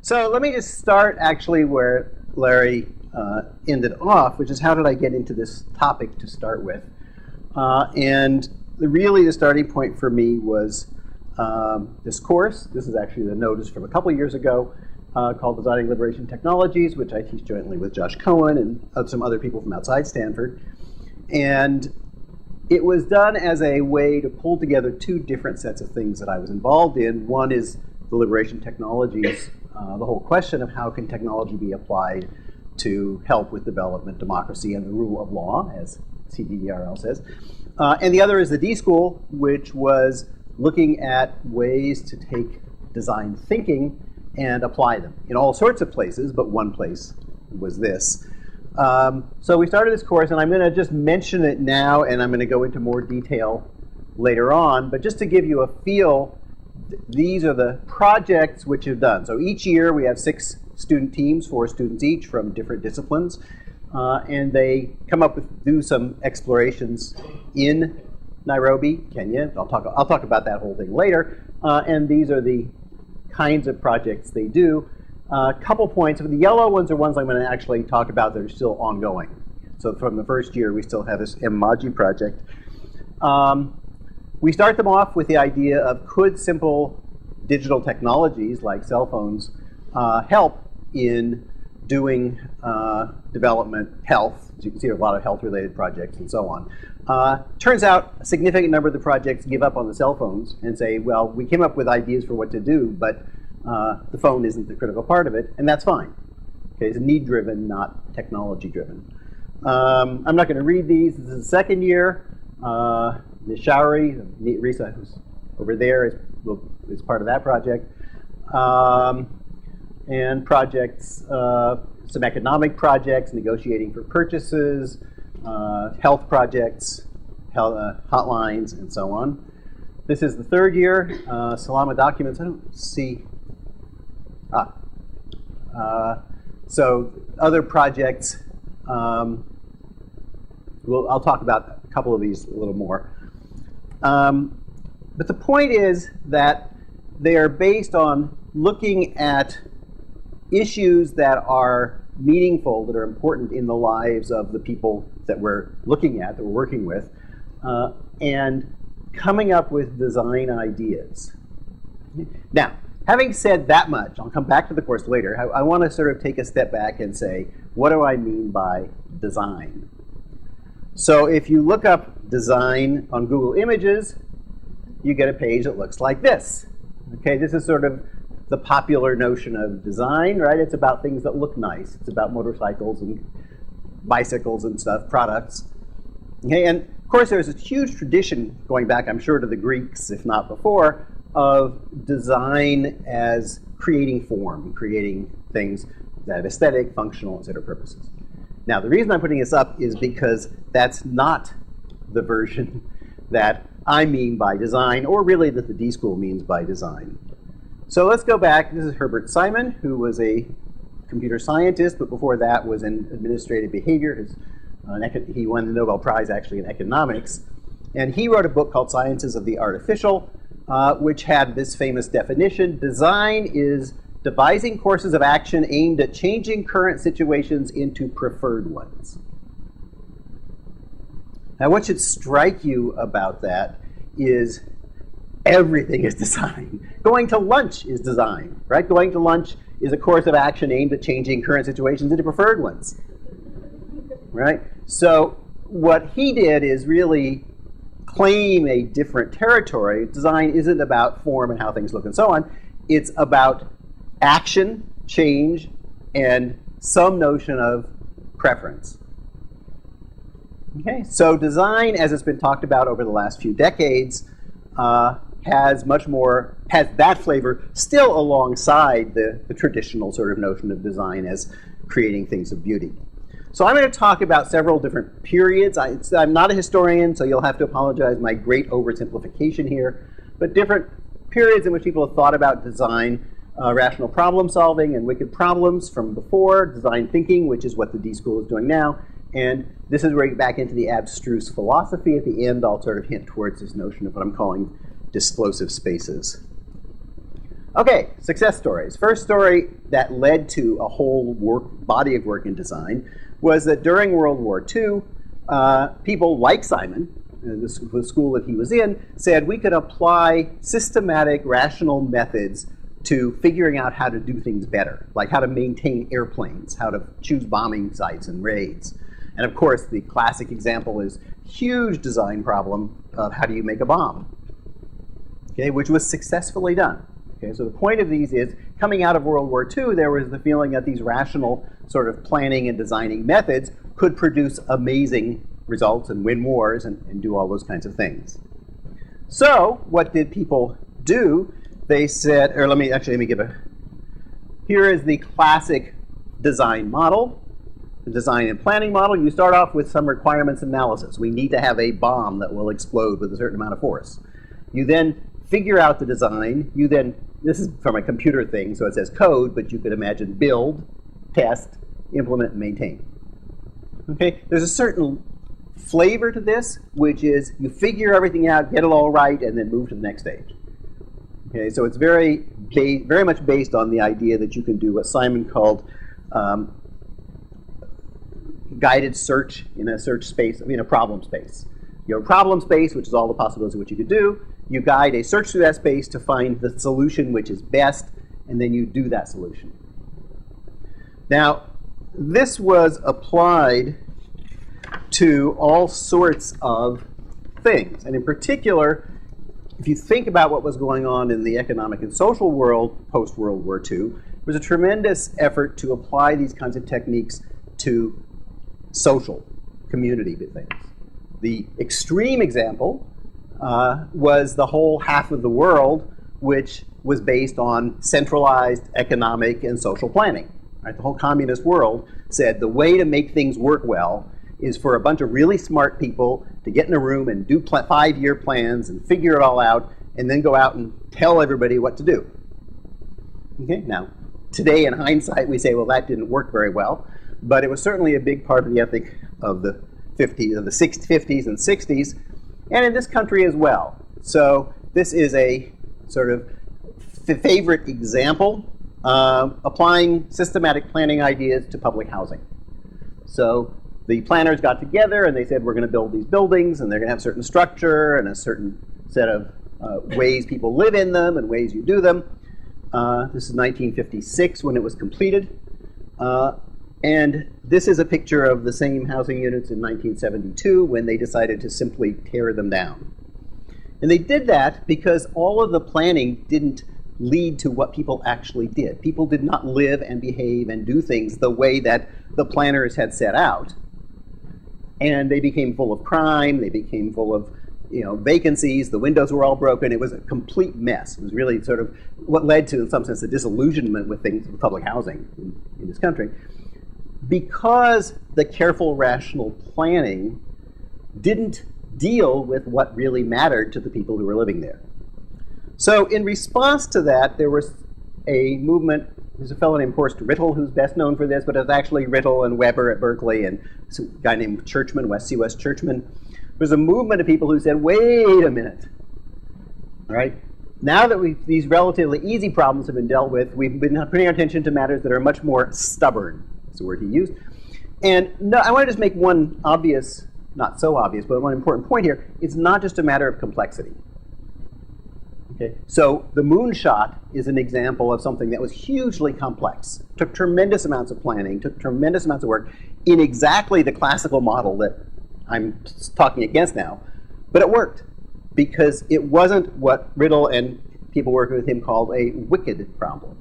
So let me just start actually where Larry ended off, which is how did I get into this topic to start with? And really the starting point for me was this course. This is actually the notice from a couple years ago called Designing Liberation Technologies, which I teach jointly with Josh Cohen and some other people from outside Stanford. And it was done as a way to pull together two different sets of things that I was involved in. One is the liberation technologies, the whole question of how can technology be applied to help with development, democracy, and the rule of law, as CDRL says. And the other is the D.school, which was looking at ways to take design thinking and apply them in all sorts of places, but one place was this. So we started this course, and I'm going to just mention it now, and I'm going to go into more detail later on. But just to give you a feel, these are the projects which have done. So each year we have 6 student teams, 4 students each from different disciplines, and they come up with, do some explorations in Nairobi, Kenya. I'll talk about that whole thing later. And these are the kinds of projects they do. A couple points. The yellow ones are ones I'm going to actually talk about that are still ongoing. So from the first year, we still have this MMAGI project. We start them off with the idea of could simple digital technologies like cell phones help in doing development, health. As you can see, a lot of health-related projects and so on. Turns out a significant number of the projects give up on the cell phones and say, well, we came up with ideas for what to do, but the phone isn't the critical part of it, and that's fine. Okay, it's need-driven, not technology-driven. I'm not going to read these. This is the second year. Nishauri, Risa, who's over there, is part of that project. And projects, some economic projects, negotiating for purchases, health projects, hotlines, and so on. This is the third year. Salama documents, I don't see. So other projects, I'll talk about a couple of these a little more. But the point is that they are based on looking at issues that are meaningful, that are important in the lives of the people that we're looking at, that we're working with, and coming up with design ideas. Now, having said that much, I'll come back to the course later. I want to sort of take a step back and say, what do I mean by design? So if you look up design on Google Images, you get a page that looks like this. Okay, this is sort of the popular notion of design, right? It's about things that look nice. It's about motorcycles and bicycles and stuff, products. Okay, and of course there's a huge tradition going back, I'm sure, to the Greeks, if not before, of design as creating form, creating things that have aesthetic, functional, etc. purposes. Now, the reason I'm putting this up is because that's not the version that I mean by design, or really that the D.school means by design. So let's go back. This is Herbert Simon, who was a computer scientist, but before that was in administrative behavior. He won the Nobel Prize, actually, in economics. And he wrote a book called Sciences of the Artificial, which had this famous definition: design is devising courses of action aimed at changing current situations into preferred ones. Now, what should strike you about that is everything is design. Going to lunch is design, right? Going to lunch is a course of action aimed at changing current situations into preferred ones, right? So what he did is really claim a different territory. Design isn't about form and how things look and so on. It's about action, change, and some notion of preference. Okay, so design, as it's been talked about over the last few decades, has that flavor still alongside the traditional sort of notion of design as creating things of beauty. So I'm going to talk about several different periods. I'm not a historian, so you'll have to apologize my great oversimplification here, but different periods in which people have thought about design, rational problem solving and wicked problems from before, design thinking, which is what the D.school is doing now, and this is where we get back into the abstruse philosophy. At the end, I'll sort of hint towards this notion of what I'm calling disclosive spaces. Okay, success stories. First story that led to a whole body of work in design was that during World War II, people like Simon, the school that he was in, said we could apply systematic, rational methods to figuring out how to do things better, like how to maintain airplanes, how to choose bombing sites and raids. And of course, the classic example is huge design problem of how do you make a bomb, okay, which was successfully done. Okay, so the point of these is, coming out of World War II, there was the feeling that these rational sort of planning and designing methods could produce amazing results and win wars and do all those kinds of things. So what did people do? They said, or let me give here is the classic design model, the design and planning model. You start off with some requirements analysis. We need to have a bomb that will explode with a certain amount of force. You then figure out the design. You then, this is from a computer thing, so it says code, but you could imagine build, test, implement, and maintain. Okay, there's a certain flavor to this, which is you figure everything out, get it all right, and then move to the next stage. Okay, so it's very much based on the idea that you can do what Simon called guided search in a search space, a problem space. You have a problem space, which is all the possibilities of what you could do. You guide a search through that space to find the solution which is best, and then you do that solution. Now, this was applied to all sorts of things, and in particular, if you think about what was going on in the economic and social world post-World War II, there was a tremendous effort to apply these kinds of techniques to social, community things. The extreme example was the whole half of the world which was based on centralized economic and social planning. Right? The whole communist world said the way to make things work well is for a bunch of really smart people to get in a room and do 5-year plans and figure it all out and then go out and tell everybody what to do. Okay, now, today in hindsight we say, well, that didn't work very well, but it was certainly a big part of the ethic of the 50s, of the 50s and 60s, and in this country as well. So this is a sort of favorite example applying systematic planning ideas to public housing. So the planners got together and they said, we're going to build these buildings and they're going to have a certain structure and a certain set of ways people live in them and ways you do them. This is 1956 when it was completed. And this is a picture of the same housing units in 1972 when they decided to simply tear them down. And they did that because all of the planning didn't lead to what people actually did. People did not live and behave and do things the way that the planners had set out. And they became full of crime, they became full of vacancies, the windows were all broken. It was a complete mess. It was really sort of what led to, in some sense, the disillusionment with things, with public housing in this country. Because the careful, rational planning didn't deal with what really mattered to the people who were living there. So in response to that, there was a movement. There's a fellow named Horst Rittel who's best known for this, but it's actually Rittel and Weber at Berkeley and a guy named Churchman, C.W.S. Churchman. There's a movement of people who said, wait a minute. All right? Now that these relatively easy problems have been dealt with, we've been putting our attention to matters that are much more stubborn. That's the word he used. And no, I want to just make one obvious, not so obvious, but one important point here. It's not just a matter of complexity. Okay? So the moonshot is an example of something that was hugely complex, took tremendous amounts of planning, took tremendous amounts of work in exactly the classical model that I'm talking against now, but it worked because it wasn't what Rittel and people working with him called a wicked problem.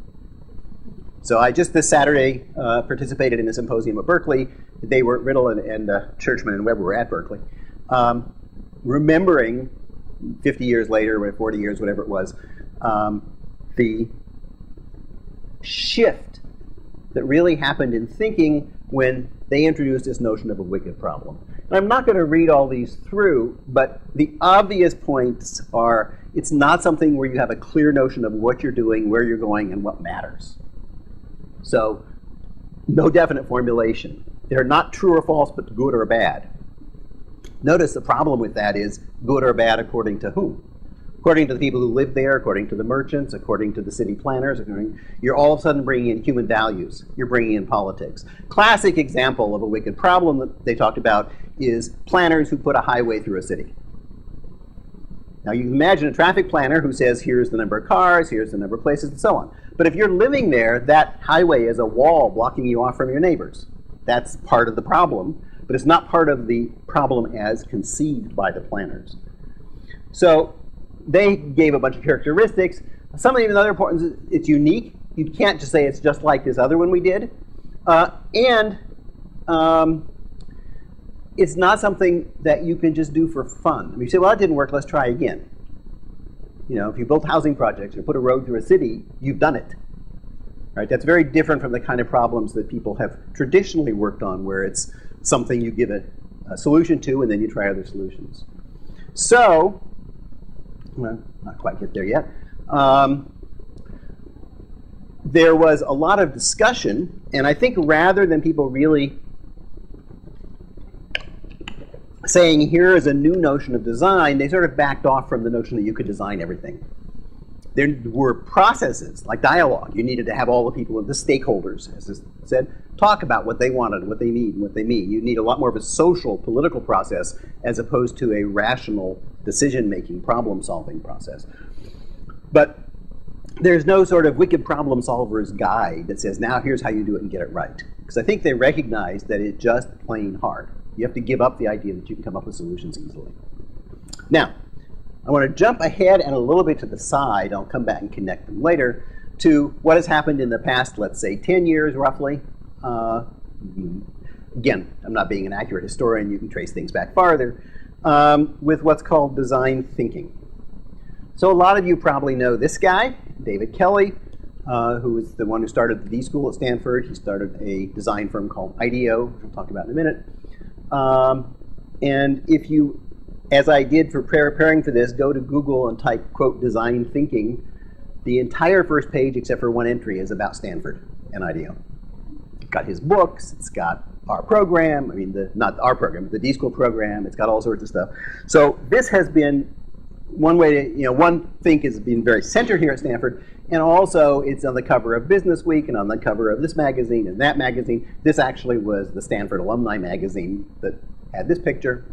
So I just this Saturday participated in a symposium at Berkeley. They were, Rittel and Churchman and Weber were at Berkeley, remembering 50 years later, or 40 years, whatever it was, the shift that really happened in thinking when they introduced this notion of a wicked problem. And I'm not going to read all these through, but the obvious points are it's not something where you have a clear notion of what you're doing, where you're going, and what matters. So no definite formulation. They're not true or false, but good or bad. Notice the problem with that is good or bad according to whom? According to the people who live there, according to the merchants, according to the city planners, you're all of a sudden bringing in human values. You're bringing in politics. Classic example of a wicked problem that they talked about is planners who put a highway through a city. Now you can imagine a traffic planner who says, here's the number of cars, here's the number of places, and so on. But if you're living there, that highway is a wall blocking you off from your neighbors. That's part of the problem, but it's not part of the problem as conceived by the planners. So they gave a bunch of characteristics. Some of the other important, it's unique. You can't just say it's just like this other one we did. It's not something that you can just do for fun. I mean, you say, well, that didn't work, let's try again. You know, if you built housing projects or put a road through a city, you've done it. Right? That's very different from the kind of problems that people have traditionally worked on, where it's something you give a solution to and then you try other solutions. So, well, not quite get there yet. There was a lot of discussion, and I think rather than people really saying here is a new notion of design, they sort of backed off from the notion that you could design everything. There were processes like dialogue. You needed to have all the people, the stakeholders, as I said, talk about what they wanted, what they need, and what they mean. You need a lot more of a social, political process as opposed to a rational, decision-making, problem-solving process. But there's no sort of wicked problem solver's guide that says, now here's how you do it and get it right. Because I think they recognize that it's just plain hard. You have to give up the idea that you can come up with solutions easily. Now, I want to jump ahead and a little bit to the side. I'll come back and connect them later to what has happened in the past, let's say 10 years roughly. Again, I'm not being an accurate historian. You can trace things back farther with what's called design thinking. So a lot of you probably know this guy, David Kelley, who is the one who started the D.school at Stanford. He started a design firm called IDEO, which we'll talk about in a minute. And if you, as I did for preparing for this, go to Google and type, quote, design thinking, the entire first page, except for one entry, is about Stanford and IDEO. It's got his books, it's got our program, not our program, but the D.school program, it's got all sorts of stuff. So this has been one way to, one thing has been very centered here at Stanford, and also it's on the cover of Business Week and on the cover of this magazine and that magazine. This actually was the Stanford Alumni magazine that had this picture.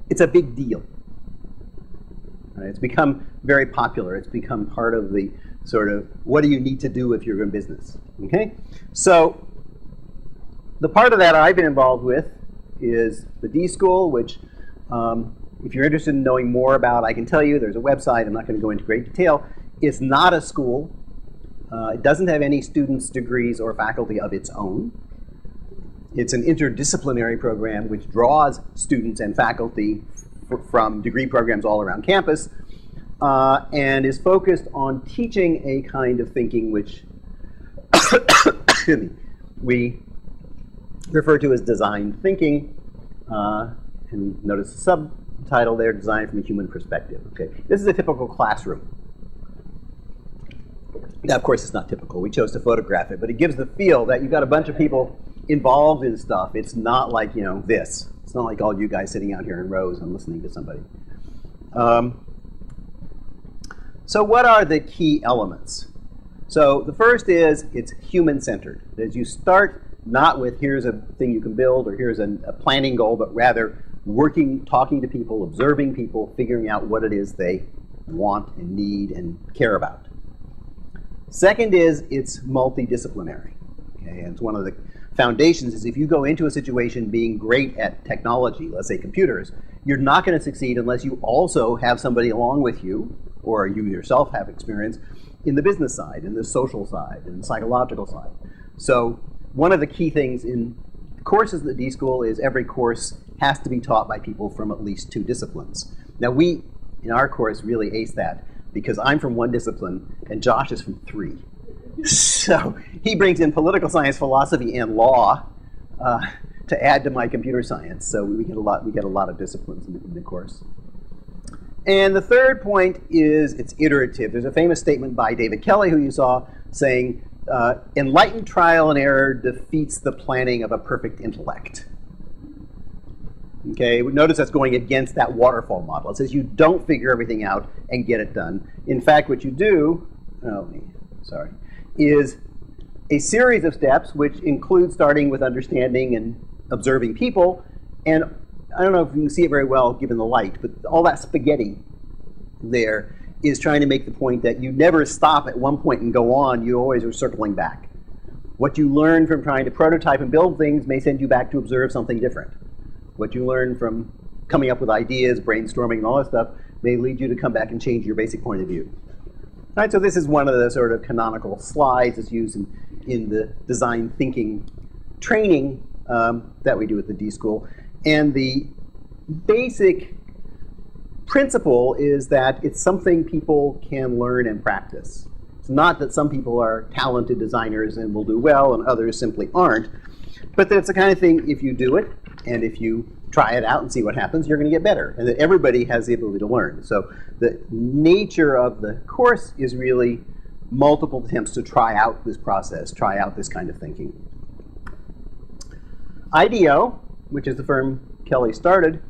It's a big deal. Right? It's become very popular. It's become part of the sort of, what do you need to do if you're in business? Okay? So the part of that I've been involved with is the D.school, which if you're interested in knowing more about, I can tell you there's a website. I'm not going to go into great detail. It's not a school. It doesn't have any students, degrees, or faculty of its own. It's an interdisciplinary program which draws students and faculty from degree programs all around campus and is focused on teaching a kind of thinking which we refer to as design thinking. And notice the subtitle there, Design from a Human Perspective. Okay, this is a typical classroom. Now, of course, it's not typical. We chose to photograph it, but it gives the feel that you've got a bunch of people involved in stuff. It's not like, this. It's not like all you guys sitting out here in rows and listening to somebody. So what are the key elements? So the first is it's human-centered. As you start not with here's a thing you can build or here's a planning goal, but rather working, talking to people, observing people, figuring out what it is they want and need and care about. Second is it's multidisciplinary. Okay? And it's one of the foundations is if you go into a situation being great at technology, let's say computers, you're not going to succeed unless you also have somebody along with you, or you yourself have experience in the business side, in the social side, in the psychological side. So one of the key things in courses at the D.school is every course has to be taught by people from at least 2 disciplines. Now we, in our course, really ace that because I'm from 1 discipline and Josh is from 3. So he brings in political science, philosophy, and law to add to my computer science. So we get a lot of disciplines in the course. And the third point is it's iterative. There's a famous statement by David Kelley, who you saw, saying, enlightened trial and error defeats the planning of a perfect intellect. Okay, notice that's going against that waterfall model. It says you don't figure everything out and get it done. In fact, what you do, is a series of steps which include starting with understanding and observing people. And I don't know if you can see it very well given the light, but all that spaghetti there is trying to make the point that you never stop at one point and go on. You always are circling back. What you learn from trying to prototype and build things may send you back to observe something different. What you learn from coming up with ideas, brainstorming, and all that stuff may lead you to come back and change your basic point of view. All right, so this is one of the sort of canonical slides that's used in the design thinking training that we do at the D.school. And the basic principle is that it's something people can learn and practice. It's not that some people are talented designers and will do well and others simply aren't, but that it's the kind of thing, if you do it, and if you try it out and see what happens, you're going to get better, and that everybody has the ability to learn. So the nature of the course is really multiple attempts to try out this process, try out this kind of thinking. IDEO, which is the firm Kelly started,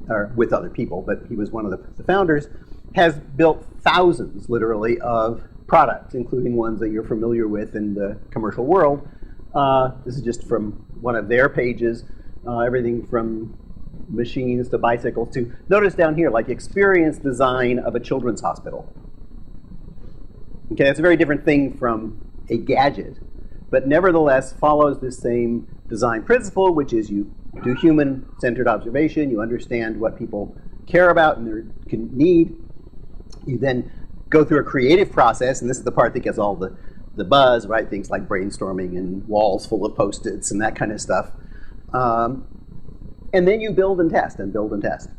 or with other people, but he was one of the founders, has built thousands, literally, of products, including ones that you're familiar with in the commercial world. This is just from one of their pages. Everything from machines to bicycles to, notice down here, like experience design of a children's hospital. Okay, that's a very different thing from a gadget, but nevertheless follows the same design principle, which is you do human-centered observation, you understand what people care about and their need. You then go through a creative process, and this is the part that gets all the buzz, right? Things like brainstorming and walls full of Post-its and that kind of stuff. And then you build and test and build and test.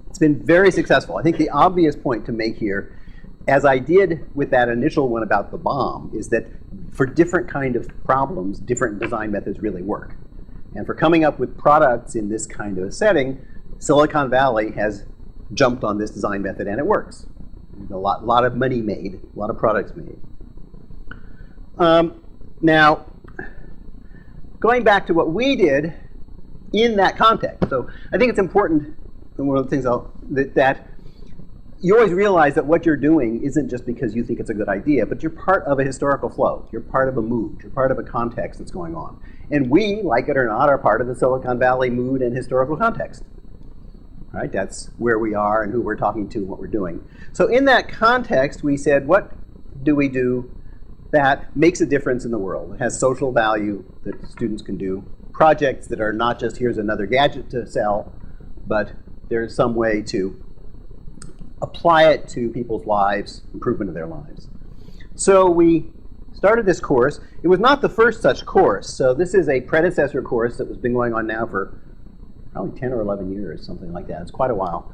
It's been very successful. I think the obvious point to make here, as I did with that initial one about the bomb, is that for different kind of problems, different design methods really work. And for coming up with products in this kind of a setting, Silicon Valley has jumped on this design method and it works. A lot of money made, a lot of products made. Now, going back to what we did in that context. So I think it's important, and one of the things that you always realize that what you're doing isn't just because you think it's a good idea, but you're part of a historical flow. You're part of a mood. You're part of a context that's going on. And we, like it or not, are part of the Silicon Valley mood and historical context. Right? That's where we are and who we're talking to and what we're doing. So in that context, we said, what do we do that makes a difference in the world? It has social value that students can do. Projects that are not just here's another gadget to sell, but there's some way to apply it to people's lives, improvement of their lives. So we started this course. It was not the first such course. So this is a predecessor course that has been going on now for probably 10 or 11 years, something like that. It's quite a while.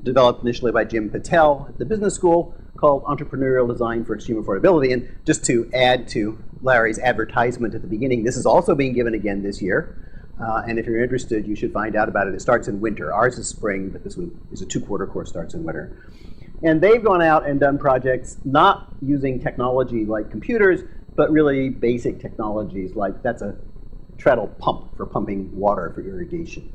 Developed initially by Jim Patel at the business school, called Entrepreneurial Design for Extreme Affordability. And just to add to Larry's advertisement at the beginning, this is also being given again this year. And if you're interested, you should find out about it. It starts in winter. Ours is spring, but this one is a 2-quarter course, starts in winter. And they've gone out and done projects not using technology like computers, but really basic technologies like that's a treadle pump for pumping water for irrigation.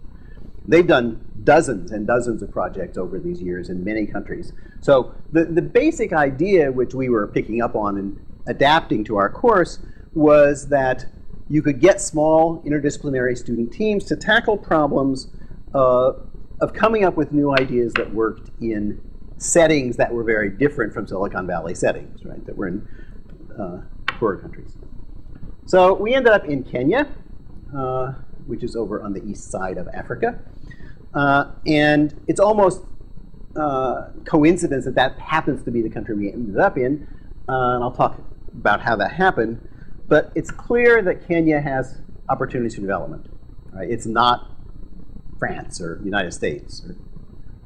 They've done dozens and dozens of projects over these years in many countries. So the basic idea which we were picking up on and adapting to our course was that you could get small interdisciplinary student teams to tackle problems of coming up with new ideas that worked in settings that were very different from Silicon Valley settings, right, that were in poorer countries. So we ended up in Kenya, which is over on the east side of Africa. And it's almost coincidence that that happens to be the country we ended up in. And I'll talk about how that happened. But it's clear that Kenya has opportunities for development. Right? It's not France or the United States or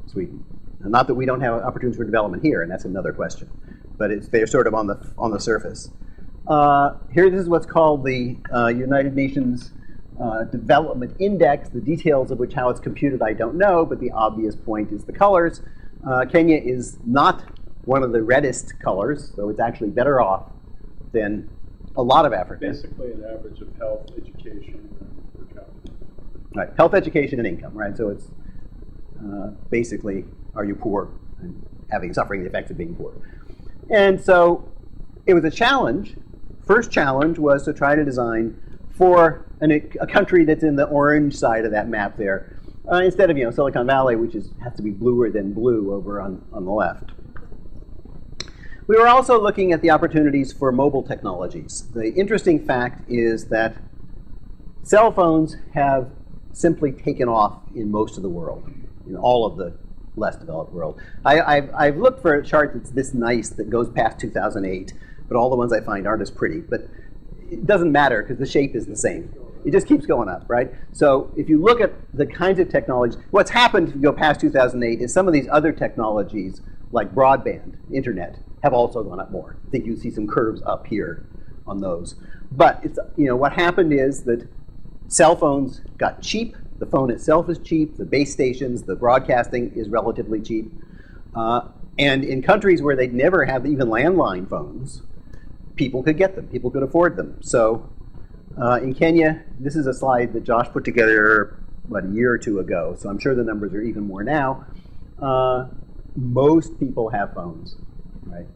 Sweden. And not that we don't have opportunities for development here, and that's another question. But they're sort of on the surface. Here, this is what's called the United Nations Development Index, the details of which, how it's computed, I don't know, but the obvious point is the colors. Kenya is not one of the reddest colors, so it's actually better off than a lot of Africa. Basically an average of health, education, per capita. Right. Health, education, and income, right? So it's basically, are you poor and suffering the effects of being poor? And so it was a challenge. First challenge was to try to design for a country that's in the orange side of that map there, instead of Silicon Valley, which has to be bluer than blue over on the left. We were also looking at the opportunities for mobile technologies. The interesting fact is that cell phones have simply taken off in most of the world, in all of the less developed world. I've looked for a chart that's this nice that goes past 2008, but all the ones I find aren't as pretty. But it doesn't matter because the shape is the same. It just keeps going up, right? So if you look at the kinds of technologies, what's happened if you go past 2008 is some of these other technologies like broadband, internet, have also gone up more. I think you see some curves up here on those. But it's, what happened is that cell phones got cheap. The phone itself is cheap. The base stations, the broadcasting is relatively cheap. And in countries where they'd never have even landline phones, people could get them. People could afford them. So in Kenya, this is a slide that Josh put together about a year or two ago. So I'm sure the numbers are even more now. Most people have phones, right?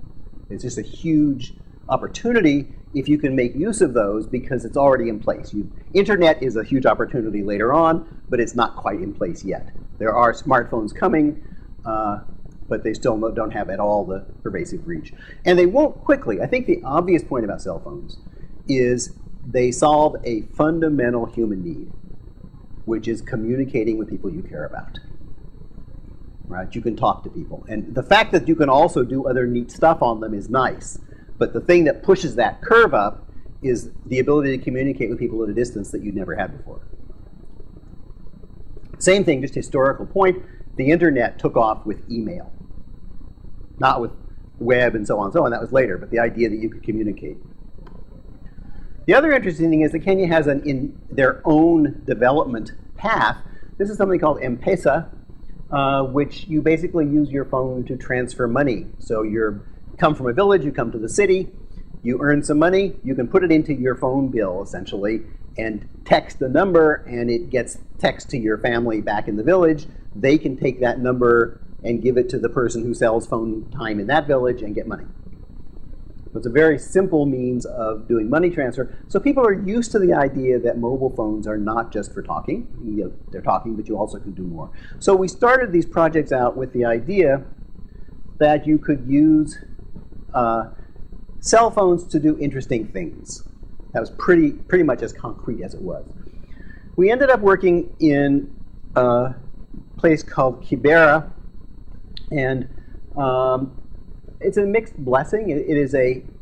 It's just a huge opportunity if you can make use of those because it's already in place. Internet is a huge opportunity later on, but it's not quite in place yet. There are smartphones coming, but they still don't have at all the pervasive reach. And they won't quickly. I think the obvious point about cell phones is they solve a fundamental human need, which is communicating with people you care about. Right? You can talk to people. And the fact that you can also do other neat stuff on them is nice. But the thing that pushes that curve up is the ability to communicate with people at a distance that you'd never had before. Same thing, just historical point. The internet took off with email. Not with web and so on and so on. That was later, but the idea that you could communicate. The other interesting thing is that Kenya has in their own development path. This is something called mPesa, which you basically use your phone to transfer money. So you come from a village, you come to the city, you earn some money, you can put it into your phone bill, essentially, and text the number, and it gets text to your family back in the village. They can take that number and give it to the person who sells phone time in that village and get money. So it's a very simple means of doing money transfer. So people are used to the idea that mobile phones are not just for talking. They're talking, but you also can do more. So we started these projects out with the idea that you could use cell phones to do interesting things. That was pretty much as concrete as it was. We ended up working in a place called Kibera, and it's a mixed blessing. It is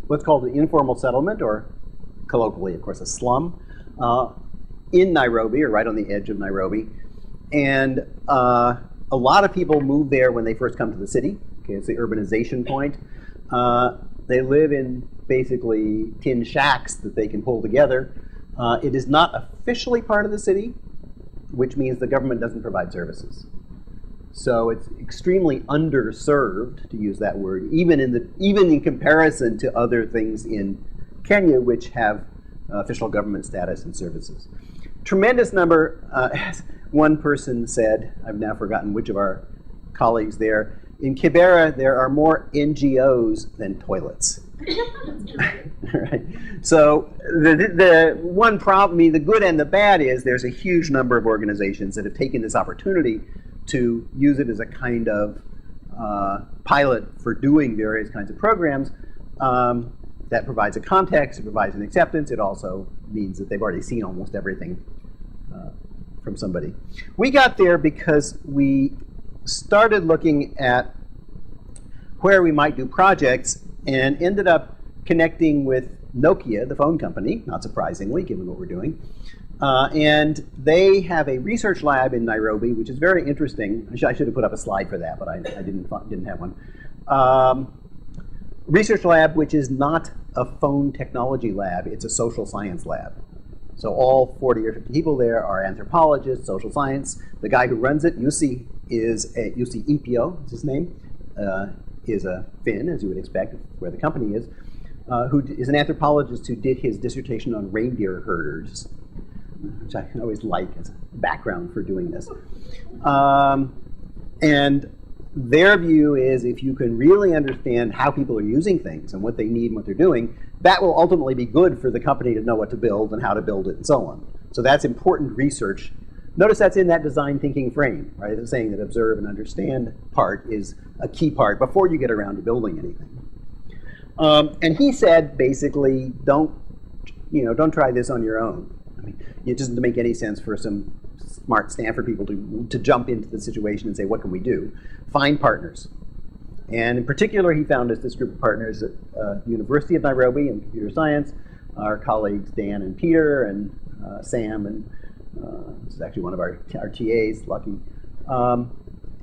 what's called an informal settlement, or colloquially, of course, a slum, in Nairobi, or right on the edge of Nairobi. And a lot of people move there when they first come to the city. Okay, it's the urbanization point. They live in basically tin shacks that they can pull together. It is not officially part of the city, which means the government doesn't provide services. So it's extremely underserved, to use that word, even in comparison to other things in Kenya, which have official government status and services. Tremendous number, as one person said, I've now forgotten which of our colleagues there, in Kibera there are more NGOs than toilets. Right. So the one problem, the good and the bad is there's a huge number of organizations that have taken this opportunity to use it as a kind of pilot for doing various kinds of programs. That provides a context, it provides an acceptance, it also means that they've already seen almost everything from somebody. We got there because we started looking at where we might do projects and ended up connecting with Nokia, the phone company, not surprisingly, given what we're doing. And they have a research lab in Nairobi, which is very interesting. I should have put up a slide for that, but I didn't have one. Research lab, which is not a phone technology lab, it's a social science lab. So all 40 or 50 people there are anthropologists, social science. The guy who runs it, Jussi Impio, is his name, is a Finn, as you would expect, where the company is, who is an anthropologist who did his dissertation on reindeer herders. which I always like as a background for doing this. And their view is if you can really understand how people are using things and what they need and what they're doing, that will ultimately be good for the company to know what to build and how to build it and so on. So that's important research. Notice that's in that design thinking frame, right? It's saying that observe and understand part is a key part before you get around to building anything. And he said, basically, don't try this on your own. I mean, it doesn't make any sense for some smart Stanford people to jump into the situation and say, what can we do? Find partners. And in particular, he found us this group of partners at the University of Nairobi in computer science, our colleagues Dan and Peter and Sam, and this is actually one of our TAs, Lucky.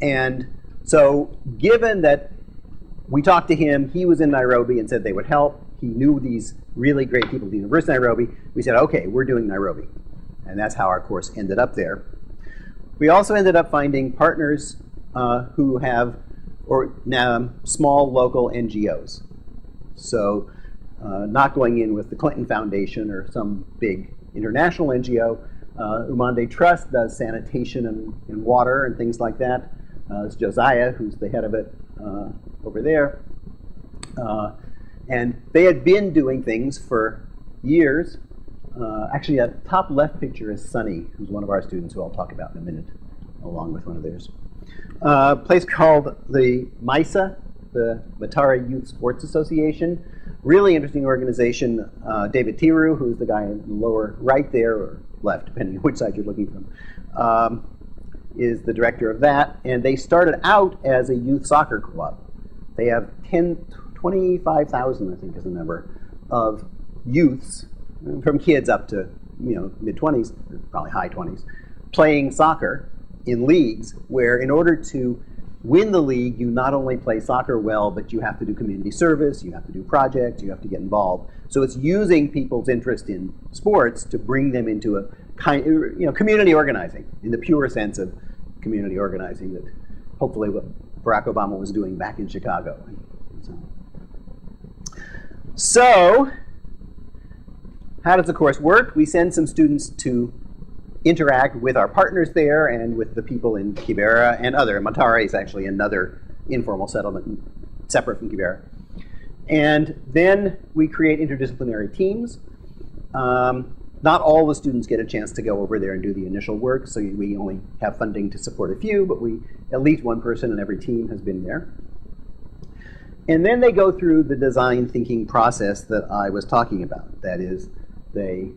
And so given that we talked to him, he was in Nairobi and said they would help. He knew these really great people at the University of Nairobi. We said, okay, we're doing Nairobi. And that's how our course ended up there. We also ended up finding partners who have small local NGOs. So not going in with the Clinton Foundation or some big international NGO. Umande Trust does sanitation and water and things like that. It's Josiah, who's the head of it over there. And they had been doing things for years. Actually, that top left picture is Sunny, who's one of our students, who I'll talk about in a minute, along with one of theirs. A place called the MISA, the Matara Youth Sports Association. Really interesting organization. David Tiru, who's the guy in the lower right there, or left, depending on which side you're looking from, is the director of that. And they started out as a youth soccer club. They have 25,000, I think is the number, of youths, from kids up to mid-20s, probably high 20s, playing soccer in leagues where in order to win the league, you not only play soccer well, but you have to do community service, you have to do projects, you have to get involved. So it's using people's interest in sports to bring them into a community organizing, in the pure sense of community organizing that hopefully what Barack Obama was doing back in Chicago. So how does the course work? We send some students to interact with our partners there and with the people in Kibera and other. Matara is actually another informal settlement separate from Kibera. And then we create interdisciplinary teams. Not all the students get a chance to go over there and do the initial work, so we only have funding to support a few, but at least one person in every team has been there. And then they go through the design thinking process that I was talking about. That is, they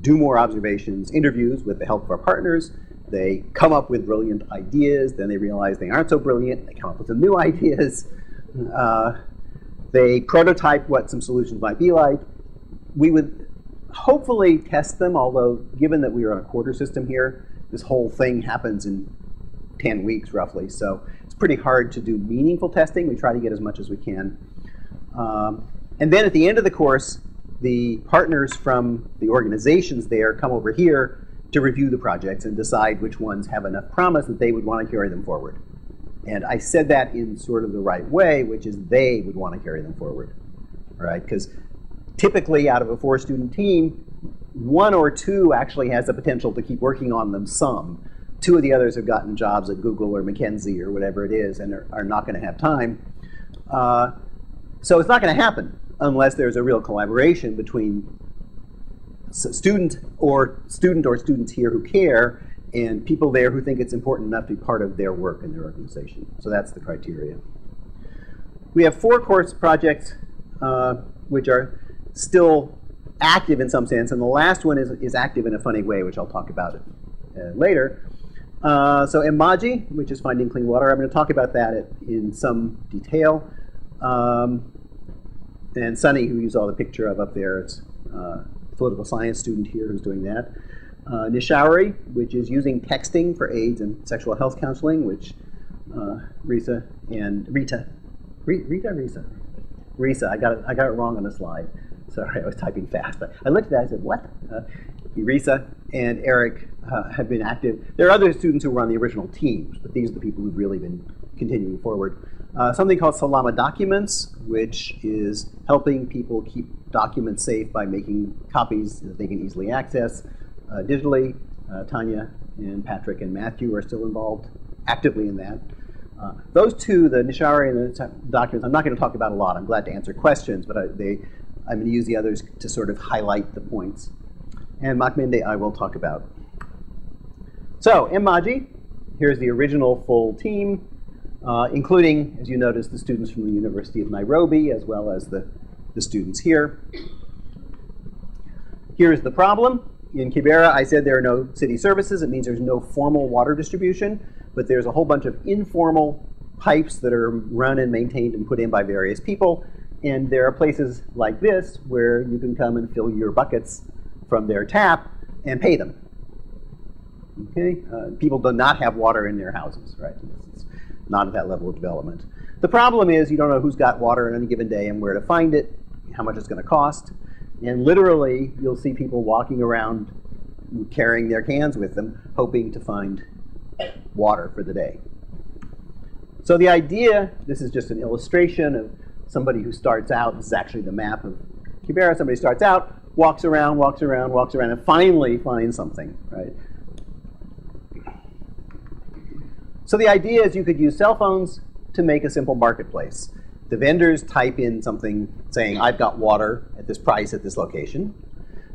do more observations, interviews with the help of our partners. They come up with brilliant ideas. Then they realize they aren't so brilliant. They come up with some new ideas. They prototype what some solutions might be like. We would hopefully test them, although given that we are on a quarter system here, this whole thing happens in 10 weeks roughly. So it's pretty hard to do meaningful testing. We try to get as much as we can. And then at the end of the course, the partners from the organizations there come over here to review the projects and decide which ones have enough promise that they would want to carry them forward. And I said that in sort of the right way, which is they would want to carry them forward, right? Because typically out of a 4-student team, 1 or 2 actually has the potential to keep working on them some. 2 of the others have gotten jobs at Google or McKinsey or whatever it is and are not going to have time. So it's not going to happen unless there's a real collaboration between student or students here who care and people there who think it's important enough to be part of their work in their organization. So that's the criteria. We have 4 course projects which are still active in some sense, and the last one is active in a funny way, which I'll talk about later. So Imaji, which is finding clean water, I'm going to talk about that in some detail. And Sunny, who you saw the picture of up there, it's a political science student here who's doing that. Nishauri, which is using texting for AIDS and sexual health counseling, which Risa, I got it wrong on the slide. Sorry, I was typing fast. I looked at that, I said, what? Risa and Eric have been active. There are other students who were on the original teams, but these are the people who've really been continuing forward. Something called Salama Documents, which is helping people keep documents safe by making copies that they can easily access digitally. Tanya and Patrick and Matthew are still involved actively in that. Those two, the Nishari and the documents, I'm not going to talk about a lot. I'm glad to answer questions, but I'm going to use the others to sort of highlight the points. And MAKMENDE I will talk about. So, MMAGI, here's the original full team, including, as you notice, the students from the University of Nairobi, as well as the students here. Here's the problem. In Kibera, I said there are no city services. It means there's no formal water distribution, but there's a whole bunch of informal pipes that are run and maintained and put in by various people. And there are places like this where you can come and fill your buckets from their tap and pay them. Okay? People do not have water in their houses, right? It's not at that level of development. The problem is you don't know who's got water on any given day and where to find it, how much it's going to cost. And literally, you'll see people walking around carrying their cans with them, hoping to find water for the day. So the idea, this is just an illustration of somebody who starts out. This is actually the map of Kibera. Somebody starts out, walks around, and finally finds something, right? So the idea is you could use cell phones to make a simple marketplace. The vendors type in something saying, I've got water at this price at this location.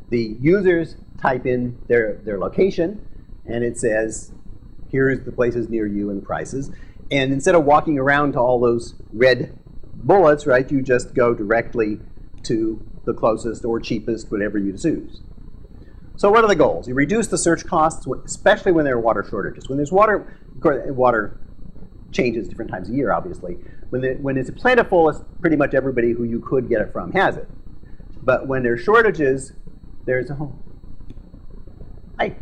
The users type in their location, and it says, here's the places near you and the prices. And instead of walking around to all those red bullets, right, you just go directly to the closest or cheapest, whatever you choose. So what are the goals? You reduce the search costs, especially when there are water shortages. When there's water changes different times a year, obviously. When it's plentiful, it's pretty much everybody who you could get it from has it. But when there's shortages, there's a home. Hi.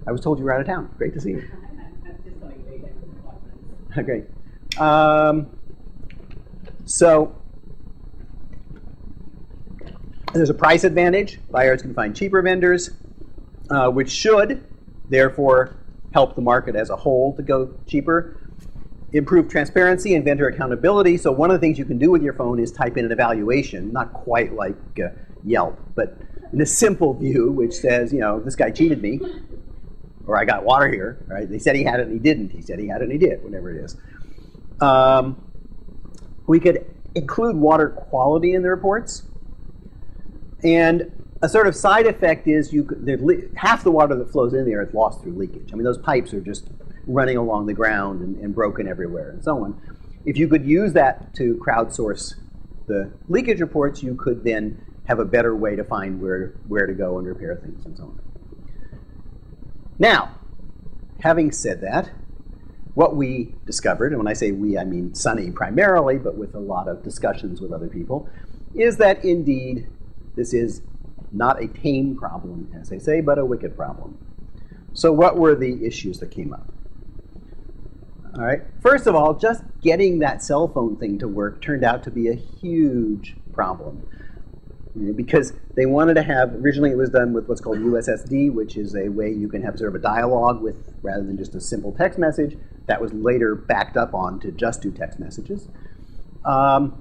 I was told you were out of town. Great to see you. Great. So there's a price advantage. Buyers can find cheaper vendors, which should, therefore, help the market as a whole to go cheaper. Improve transparency and vendor accountability. So one of the things you can do with your phone is type in an evaluation, not quite like Yelp, but in a simple view, which says, this guy cheated me, or I got water here, right? They said he had it and he didn't. He said he had it and he did, whatever it is. We could include water quality in the reports. And a sort of side effect is half the water that flows in there is lost through leakage. I mean, those pipes are just running along the ground and broken everywhere and so on. If you could use that to crowdsource the leakage reports, you could then have a better way to find where to go and repair things and so on. Now, having said that, what we discovered, and when I say we, I mean Sunny primarily, but with a lot of discussions with other people, is that indeed this is not a tame problem, as they say, but a wicked problem. So what were the issues that came up? All right. First of all, just getting that cell phone thing to work turned out to be a huge problem. Because they wanted to have, originally it was done with what's called USSD, which is a way you can have sort of a dialogue with, rather than just a simple text message. That was later backed up on to just do text messages. Any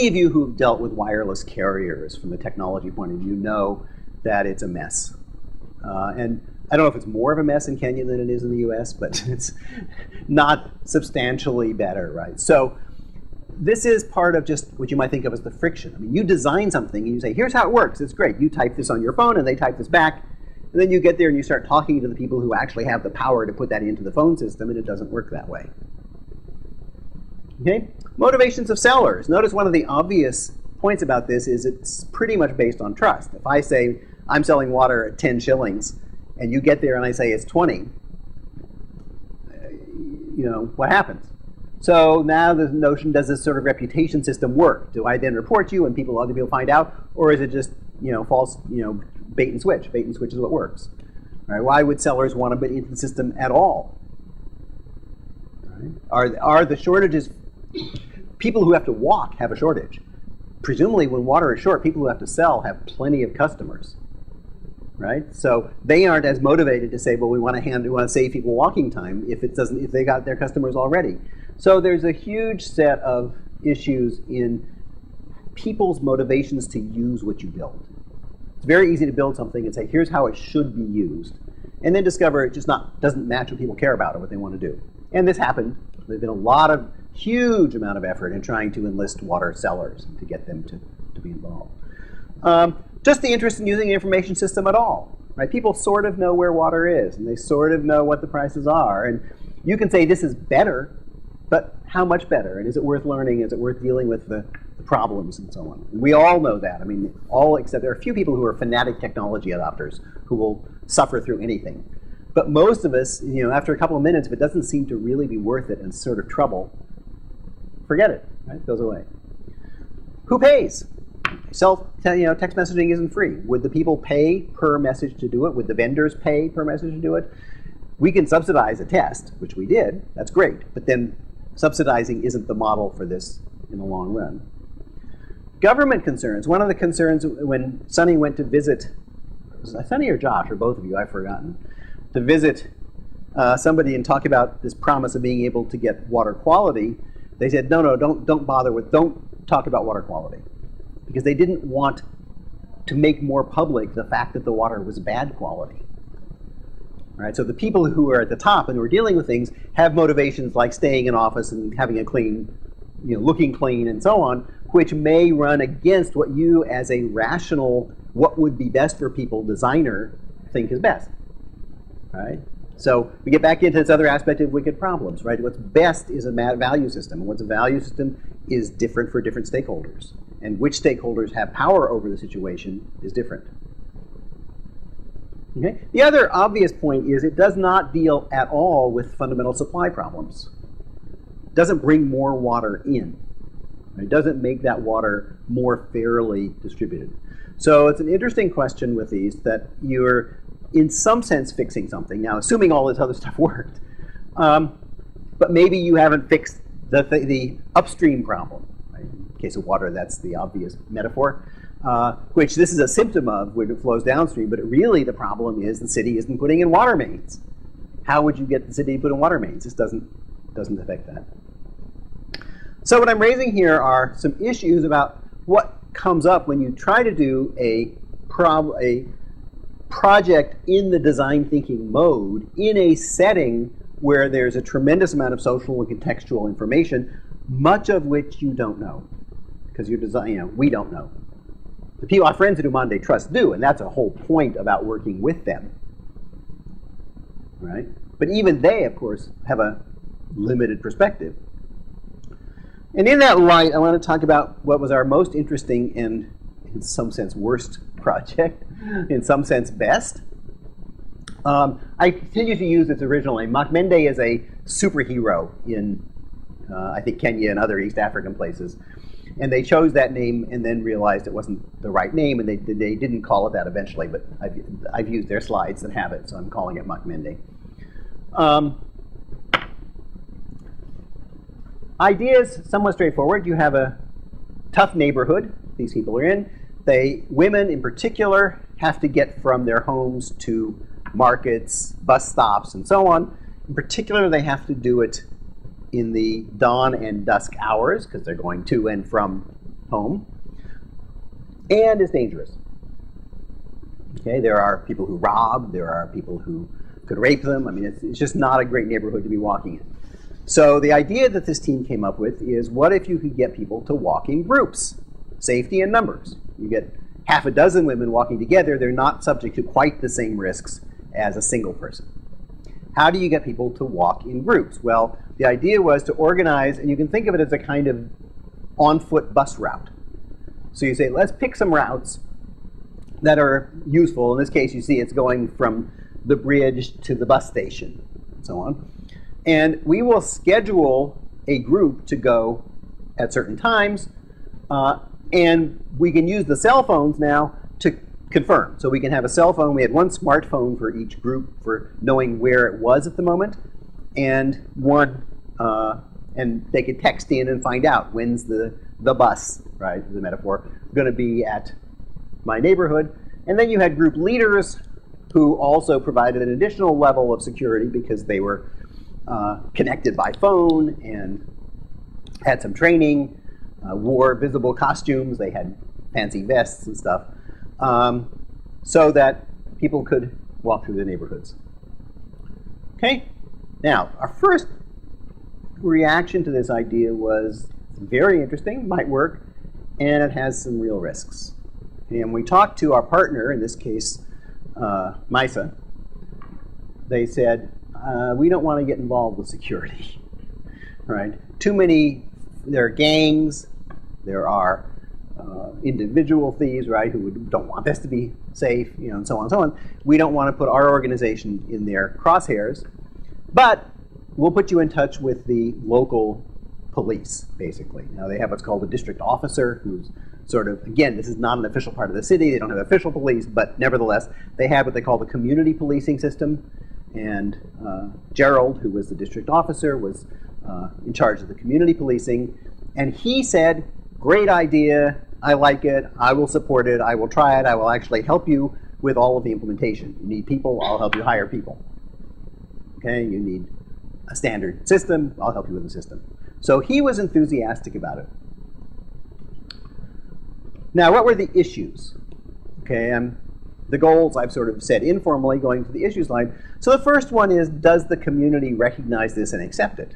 of you who've dealt with wireless carriers from the technology point of view know that it's a mess. And I don't know if it's more of a mess in Kenya than it is in the US, but it's not substantially better, right? So this is part of just what you might think of as the friction. I mean, you design something and you say, here's how it works. It's great. You type this on your phone and they type this back. And then you get there and you start talking to the people who actually have the power to put that into the phone system, and it doesn't work that way. Okay? Motivations of sellers. Notice one of the obvious points about this is it's pretty much based on trust. If I say I'm selling water at 10 shillings and you get there and I say it's 20, what happens? So now the notion, does this sort of reputation system work? Do I then report you and other people find out? Or is it just false, bait and switch? Bait and switch is what works. Right? Why would sellers want to bid into the system at all? Right? Are the shortages, people who have to walk have a shortage. Presumably when water is short, people who have to sell have plenty of customers. Right? So they aren't as motivated to say, well, we want to save people walking time if they got their customers already. So there's a huge set of issues in people's motivations to use what you build. It's very easy to build something and say, here's how it should be used, and then discover it just doesn't match what people care about or what they want to do. And this happened. There's been a lot of huge amount of effort in trying to enlist water sellers and to get them to be involved. Just the interest in using the information system at all. Right? People sort of know where water is, and they sort of know what the prices are. And you can say this is better, but how much better? And is it worth learning? Is it worth dealing with the problems and so on? And we all know that. I mean, all except there are a few people who are fanatic technology adopters who will suffer through anything. But most of us, after a couple of minutes, if it doesn't seem to really be worth it and sort of trouble, forget it. Right? It goes away. Who pays? Text messaging isn't free. Would the people pay per message to do it? Would the vendors pay per message to do it? We can subsidize a test, which we did. That's great. But then subsidizing isn't the model for this in the long run. Government concerns. One of the concerns when Sunny went to visit, was it Sunny or Josh, or both of you, I've forgotten, to visit somebody and talk about this promise of being able to get water quality, they said, no, don't talk about water quality. Because they didn't want to make more public the fact that the water was bad quality. Right? So the people who are at the top and who are dealing with things have motivations like staying in office and having a clean, looking clean and so on, which may run against what you as a rational, what would be best for people designer think is best. Right? So we get back into this other aspect of wicked problems, right? What's best is a value system. And what's a value system is different for different stakeholders. And which stakeholders have power over the situation is different. Okay? The other obvious point is it does not deal at all with fundamental supply problems. It doesn't bring more water in. It doesn't make that water more fairly distributed. So it's an interesting question with these that you're in some sense fixing something. Now, assuming all this other stuff worked. But maybe you haven't fixed the upstream problem. Right? In the case of water, that's the obvious metaphor, which this is a symptom of when it flows downstream, but really the problem is the city isn't putting in water mains. How would you get the city to put in water mains? This doesn't affect that. So what I'm raising here are some issues about what comes up when you try to do a project in the design thinking mode in a setting where there's a tremendous amount of social and contextual information, much of which you don't know, because you're we don't know. The people, our friends at Monday Trust do, and that's a whole point about working with them, right? But even they, of course, have a limited perspective. And in that light, I want to talk about what was our most interesting and, in some sense, worst project, in some sense, best. I continue to use its original name. MAKMENDE is a superhero in, I think, Kenya and other East African places. And they chose that name and then realized it wasn't the right name, and they didn't call it that eventually, but I've used their slides that have it, so I'm calling it MAKMENDE. Ideas, somewhat straightforward. You have a tough neighborhood these people are in. Women in particular have to get from their homes to markets, bus stops, and so on. In particular, they have to do it in the dawn and dusk hours because they're going to and from home. And it's dangerous. Okay, there are people who rob, there are people who could rape them. I mean, it's just not a great neighborhood to be walking in. So the idea that this team came up with is, what if you could get people to walk in groups? Safety in numbers. You get half a dozen women walking together, they're not subject to quite the same risks as a single person. How do you get people to walk in groups? Well, the idea was to organize, and you can think of it as a kind of on-foot bus route. So you say, let's pick some routes that are useful. In this case, you see it's going from the bridge to the bus station, and so on. And we will schedule a group to go at certain times, and we can use the cell phones now to confirm. So we can have a cell phone. We had one smartphone for each group for knowing where it was at the moment, and and they could text in and find out when's the bus, right, the metaphor, going to be at my neighborhood. And then you had group leaders who also provided an additional level of security because they were connected by phone and had some training. wore visible costumes. They had fancy vests and stuff, so that people could walk through the neighborhoods. Okay? Now, our first reaction to this idea was very interesting, might work, and it has some real risks. And we talked to our partner, in this case, MPesa. They said, we don't want to get involved with security, right? There are gangs, there are individual thieves, right, who don't want this to be safe, and so on and so on. We don't want to put our organization in their crosshairs, but we'll put you in touch with the local police, basically. Now, they have what's called a district officer, who's sort of, again, this is not an official part of the city. They don't have official police, but nevertheless, they have what they call the community policing system. And Gerald, who was the district officer, was in charge of the community policing. And he said, great idea, I like it, I will support it, I will try it, I will actually help you with all of the implementation. You need people, I'll help you hire people. Okay, you need a standard system, I'll help you with the system. So he was enthusiastic about it. Now, what were the issues? Okay, the goals I've sort of said informally, going to the issues line. So the first one is, does the community recognize this and accept it?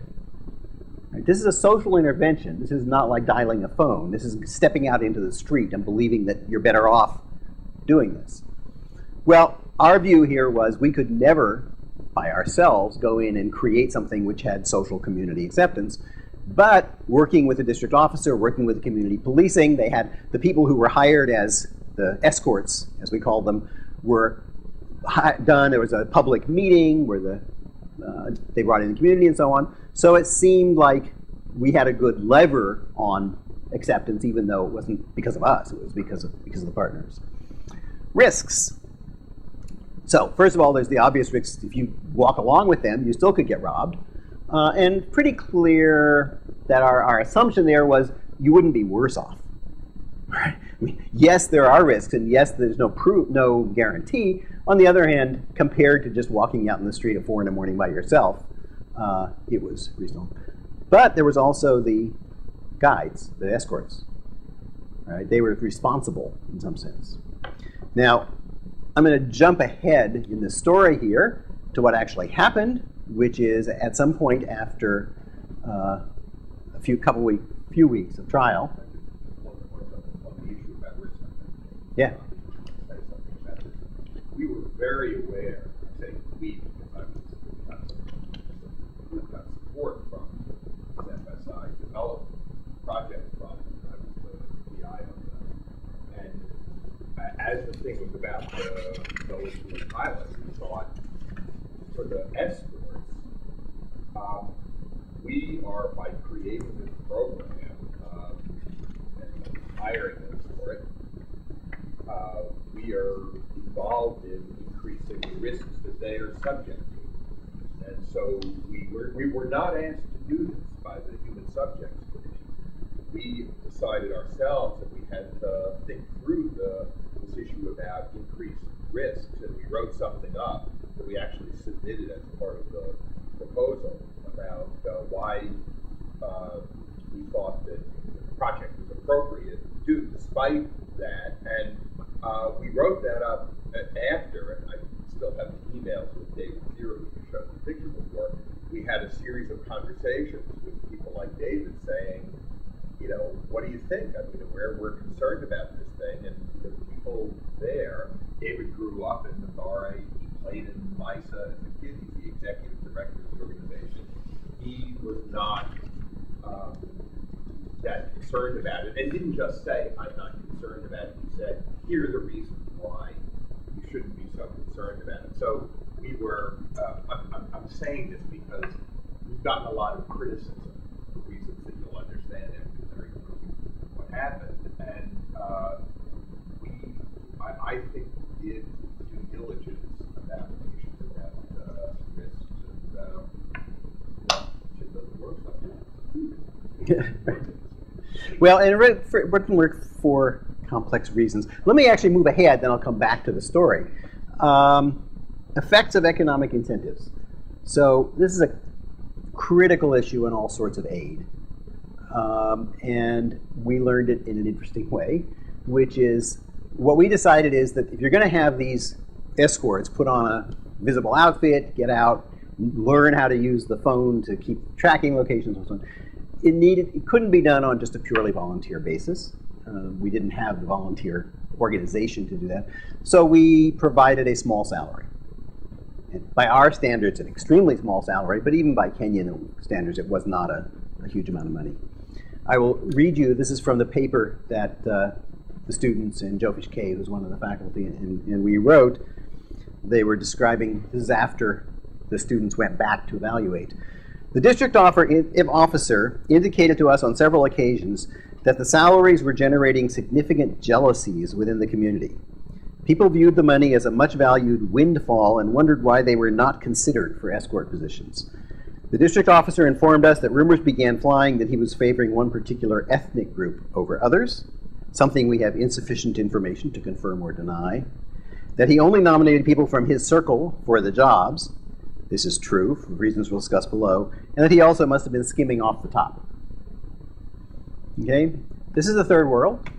Right? This is a social intervention. This is not like dialing a phone. This is stepping out into the street and believing that you're better off doing this. Well, our view here was we could never, by ourselves, go in and create something which had social community acceptance. But working with the district officer, working with the community policing, they had the people who were hired as the escorts, as we called them, were done. There was a public meeting where they brought in the community and so on. So it seemed like we had a good lever on acceptance, even though it wasn't because of us. It was because of the partners. Risks. So first of all, there's the obvious risks. If you walk along with them, you still could get robbed. And pretty clear that our assumption there was you wouldn't be worse off. Right? I mean, yes, there are risks, and yes, there's no guarantee. On the other hand, compared to just walking out in the street at 4 in the morning by yourself, it was reasonable. But there was also the guides, the escorts. Right? They were responsible in some sense. Now, I'm going to jump ahead in the story here to what actually happened, which is at some point after a few weeks of trial. Yeah. We were very aware, I say we, because I was got support from MPesa, developed a project from, I was the PI of that. And as the thing was about to go into the pilot, we thought for the escorts, we are, by creating this program and hiring them for it, we are involved in increasing the risks that they are subject to. And so we were not asked to do this by the Human Subjects Committee. We decided ourselves that we had to think through this issue about increased risks, and we wrote something up that we actually submitted as part of the proposal about why we thought that the project was appropriate to do despite that. And we wrote that up after, and I still have the emails with David Zero, who showed the picture before. We had a series of conversations with people like David saying, what do you think? I mean, we're concerned about this thing, and the people there, David grew up in Navarre, he played in MPesa as a kid, he's the executive director of the organization. He was not that concerned about it, and didn't just say, I'm not concerned about it. He said, here are the reasons why you shouldn't be so concerned about it. So we were, I'm saying this because we've gotten a lot of criticism for reasons that you'll understand after very quickly what happened. And I think we did due diligence about the issues about risks, and it doesn't work sometimes. Well, and it wouldn't work for complex reasons. Let me actually move ahead, then I'll come back to the story. Effects of economic incentives. So this is a critical issue in all sorts of aid. And we learned it in an interesting way, which is what we decided is that if you're going to have these escorts put on a visible outfit, get out, learn how to use the phone to keep tracking locations and so on, it couldn't be done on just a purely volunteer basis. We didn't have the volunteer organization to do that. So we provided a small salary. And by our standards, an extremely small salary, but even by Kenyan standards, it was not a huge amount of money. I will read you, this is from the paper that the students and Joe Fish K, who's one of the faculty, and we wrote. They were describing, this is after the students went back to evaluate. The district officer indicated to us on several occasions that the salaries were generating significant jealousies within the community. People viewed the money as a much valued windfall and wondered why they were not considered for escort positions. The district officer informed us that rumors began flying that he was favoring one particular ethnic group over others, something we have insufficient information to confirm or deny, that he only nominated people from his circle for the jobs. This is true, for reasons we'll discuss below, and that he also must have been skimming off the top. Okay, this is the third world.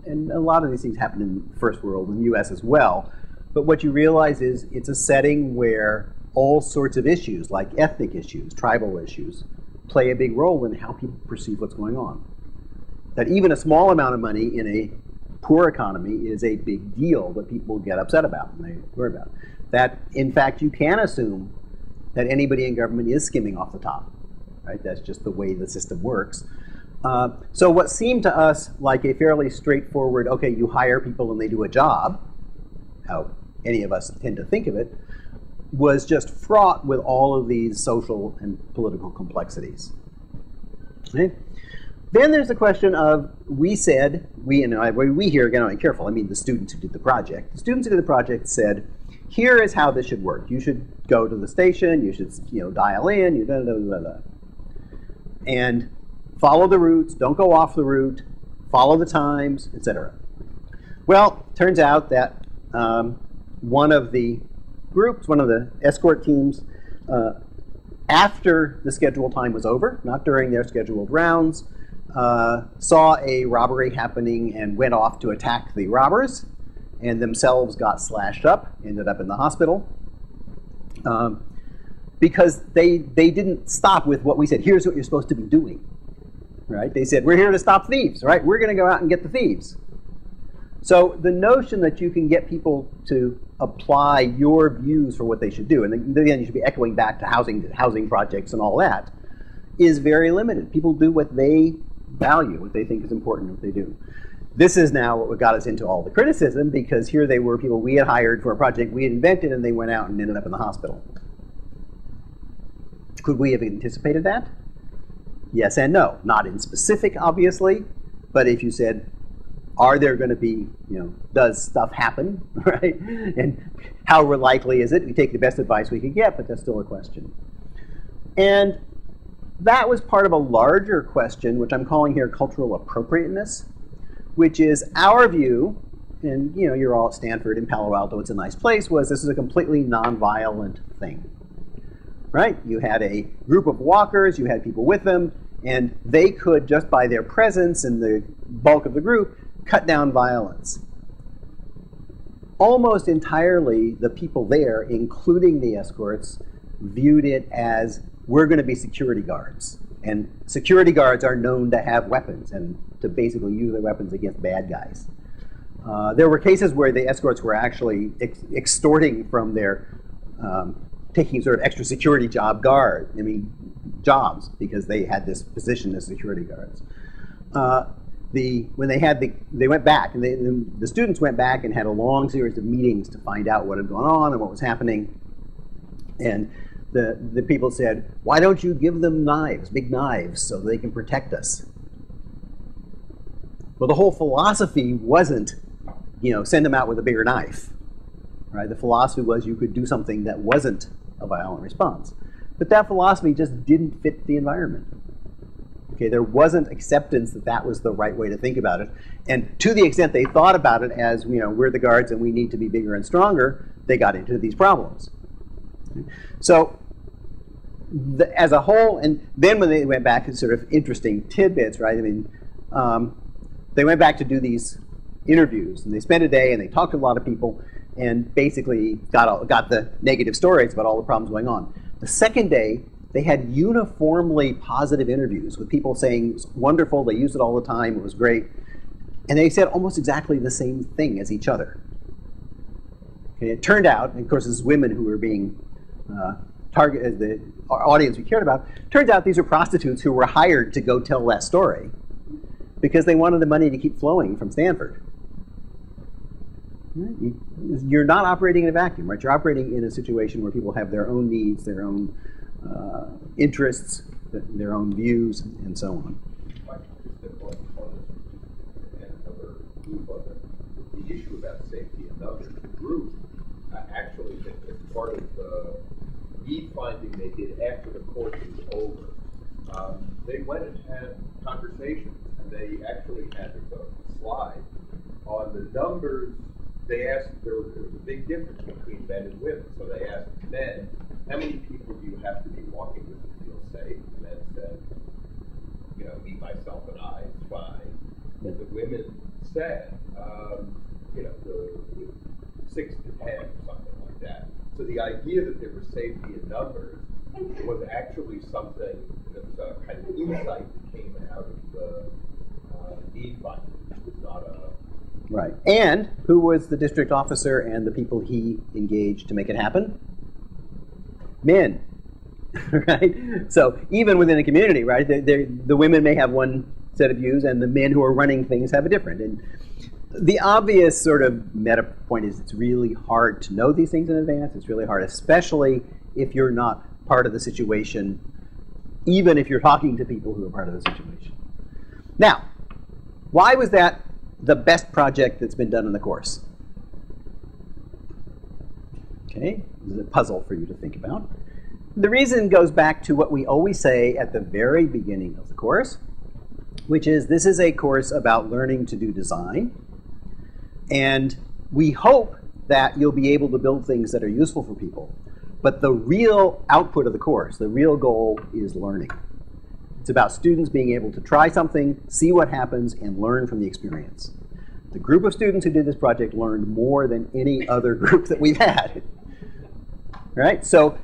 And a lot of these things happen in the first world, in the US as well. But what you realize is it's a setting where all sorts of issues, like ethnic issues, tribal issues, play a big role in how people perceive what's going on. That even a small amount of money in a poor economy is a big deal that people get upset about and they worry about. That, in fact, you can assume that anybody in government is skimming off the top. Right? That's just the way the system works. So what seemed to us like a fairly straightforward, okay, you hire people and they do a job, how any of us tend to think of it, was just fraught with all of these social and political complexities. Okay? Then there's the question of, we said, we here, again, I'm careful, I mean the students who did the project. The students who did the project said, here is how this should work. You should go to the station, you should dial in, you and follow the routes, don't go off the route, follow the times, etc. Well, turns out that one of the groups, one of the escort teams, after the scheduled time was over, not during their scheduled rounds, saw a robbery happening and went off to attack the robbers, and themselves got slashed up, ended up in the hospital. Because they didn't stop with what we said, here's what you're supposed to be doing. Right? They said, we're here to stop thieves, right? We're going to go out and get the thieves. So the notion that you can get people to apply your views for what they should do, and then you should be echoing back to housing projects and all that, is very limited. People do what they value, what they think is important, what they do. This is now what got us into all the criticism, because here they were people we had hired for a project we had invented, and they went out and ended up in the hospital. Could we have anticipated that? Yes and no. Not in specific, obviously, but if you said, are there going to be, does stuff happen, right? And how likely is it? We take the best advice we could get, but that's still a question. And that was part of a larger question, which I'm calling here cultural appropriateness, which is our view, and you're all at Stanford in Palo Alto, it's a nice place, was this is a completely nonviolent thing. Right? You had a group of walkers, you had people with them, and they could, just by their presence and the bulk of the group, cut down violence. Almost entirely, the people there, including the escorts, viewed it as, we're going to be security guards. And security guards are known to have weapons and to basically use their weapons against bad guys. There were cases where the escorts were actually extorting from their taking sort of extra security jobs, because they had this position as security guards. When they went back, and the students went back and had a long series of meetings to find out what had gone on and what was happening. And the people said, why don't you give them knives, big knives, so they can protect us? Well, the whole philosophy wasn't, send them out with a bigger knife. Right? The philosophy was you could do something that wasn't a violent response. But that philosophy just didn't fit the environment. Okay, there wasn't acceptance that that was the right way to think about it. And to the extent they thought about it as, we're the guards and we need to be bigger and stronger, they got into these problems. So as a whole, and then when they went back, it's sort of interesting tidbits, right? I mean, they went back to do these interviews, and they spent a day, and they talked to a lot of people, and basically got the negative stories about all the problems going on. The second day, they had uniformly positive interviews with people saying it's wonderful, they use it all the time, it was great. And they said almost exactly the same thing as each other. Okay, it turned out, and of course, it's women who were being targeted as the audience we cared about. Turns out these are prostitutes who were hired to go tell that story because they wanted the money to keep flowing from Stanford. You're not operating in a vacuum, right? You're operating in a situation where people have their own needs, their own interests, their own views, and so on. The issue about safety and numbers, the group actually, as part of the need finding they did after the course was over, they went and had conversations, and they actually had a slide on the numbers. They asked, there was a big difference between men and women. So they asked men, how many people do you have to be walking with to feel safe? And men said, me, myself, and I, it's fine. And the women said, the 6 to 10, or something like that. So the idea that there was safety in numbers was actually something that was a kind of insight that came out of the need finding. It was not a... Right. And who was the district officer and the people he engaged to make it happen? Men. Right? So even within a community, right, the women may have one set of views and the men who are running things have a different. And the obvious sort of meta point is it's really hard to know these things in advance. It's really hard, especially if you're not part of the situation, even if you're talking to people who are part of the situation. Now, why was that the best project that's been done in the course? Okay, this is a puzzle for you to think about. The reason goes back to what we always say at the very beginning of the course, which is this is a course about learning to do design. And we hope that you'll be able to build things that are useful for people. But the real output of the course, the real goal is learning. It's about students being able to try something, see what happens, and learn from the experience. The group of students who did this project learned more than any other group that we've had. Right? So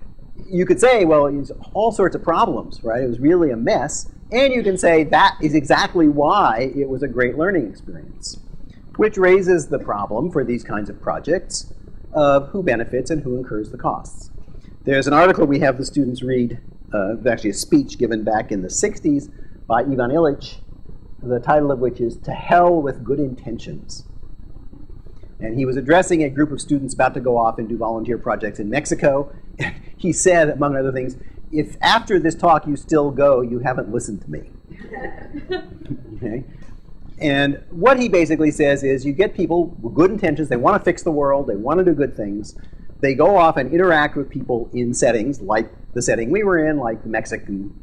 you could say, well, it's all sorts of problems, right? It was really a mess. And you can say that is exactly why it was a great learning experience, which raises the problem for these kinds of projects of who benefits and who incurs the costs. There's an article we have the students read, actually a speech given back in the 60s by Ivan Illich, the title of which is "To Hell with Good Intentions." And he was addressing a group of students about to go off and do volunteer projects in Mexico. He said, among other things, if after this talk you still go, you haven't listened to me. Okay? And what he basically says is you get people with good intentions, they want to fix the world, they want to do good things. They go off and interact with people in settings like the setting we were in, like the Mexican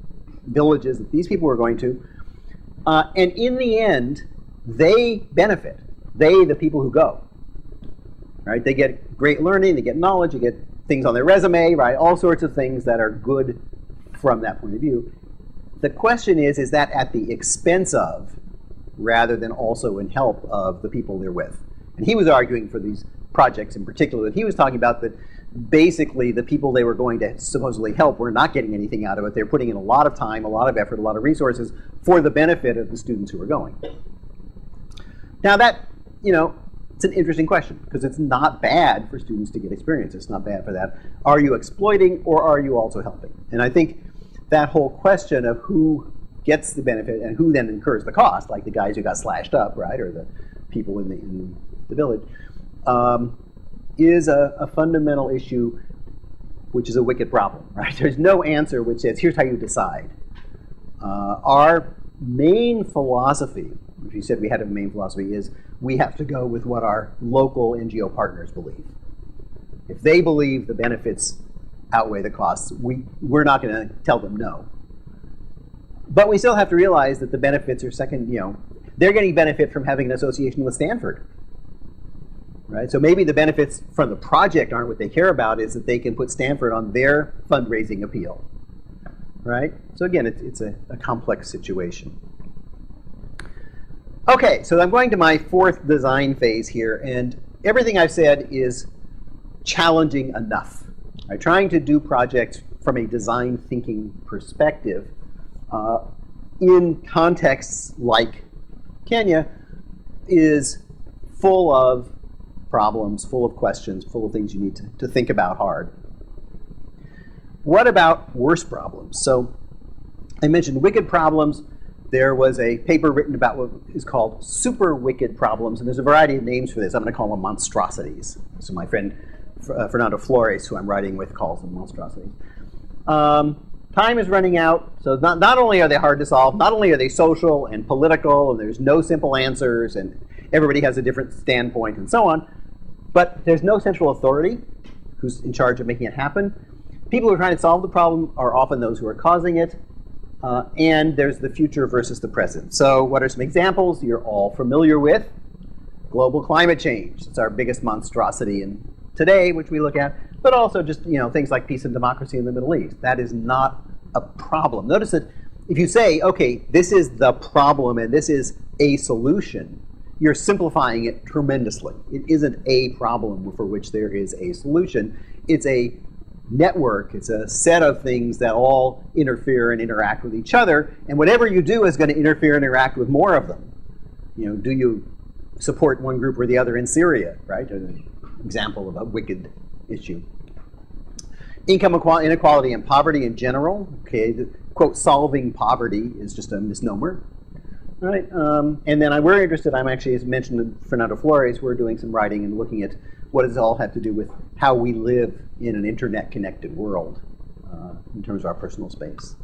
villages that these people were going to. And in the end, they benefit. They, the people who go. Right? They get great learning, they get knowledge, they get things on their resume, right? All sorts of things that are good from that point of view. The question is that at the expense of, rather than also in help of the people they're with? And he was arguing for these projects in particular that he was talking about that basically the people they were going to supposedly help were not getting anything out of it. They're putting in a lot of time, a lot of effort, a lot of resources for the benefit of the students who are going. Now that, it's an interesting question because it's not bad for students to get experience. It's not bad for that. Are you exploiting or are you also helping? And I think that whole question of who gets the benefit and who then incurs the cost, like the guys who got slashed up, right, or the people in the village, is a fundamental issue, which is a wicked problem, right? There's no answer which says, here's how you decide. Our main philosophy, if you said we had a main philosophy, is we have to go with what our local NGO partners believe. If they believe the benefits outweigh the costs, we're not going to tell them no. But we still have to realize that the benefits are second, they're getting benefit from having an association with Stanford. Right? So maybe the benefits from the project aren't what they care about, is that they can put Stanford on their fundraising appeal. right? So again, it's a complex situation. Okay, so I'm going to my fourth design phase here, and everything I've said is challenging enough. Right? Trying to do projects from a design thinking perspective in contexts like Kenya is full of problems, full of questions, full of things you need to think about hard. What about worse problems? So I mentioned wicked problems. There was a paper written about what is called super wicked problems, and there's a variety of names for this. I'm going to call them monstrosities. So my friend Fernando Flores, who I'm writing with, calls them monstrosities. Time is running out, so not only are they hard to solve, not only are they social and political, and there's no simple answers, and everybody has a different standpoint, and so on, but there's no central authority who's in charge of making it happen. People who are trying to solve the problem are often those who are causing it, and there's the future versus the present. So what are some examples you're all familiar with? Global climate change. It's our biggest monstrosity in today, which we look at, but also just things like peace and democracy in the Middle East. That is not a problem. Notice that if you say, okay, this is the problem and this is a solution, you're simplifying it tremendously. It isn't a problem for which there is a solution. It's a network. It's a set of things that all interfere and interact with each other, and whatever you do is going to interfere and interact with more of them. Do you support one group or the other in Syria, right? An example of a wicked issue. Income inequality and poverty in general. Okay, the, quote, solving poverty is just a misnomer. Right? And then we're interested, I'm actually, as mentioned Fernando Flores, we're doing some writing and looking at what does it all have to do with how we live in an internet-connected world in terms of our personal space.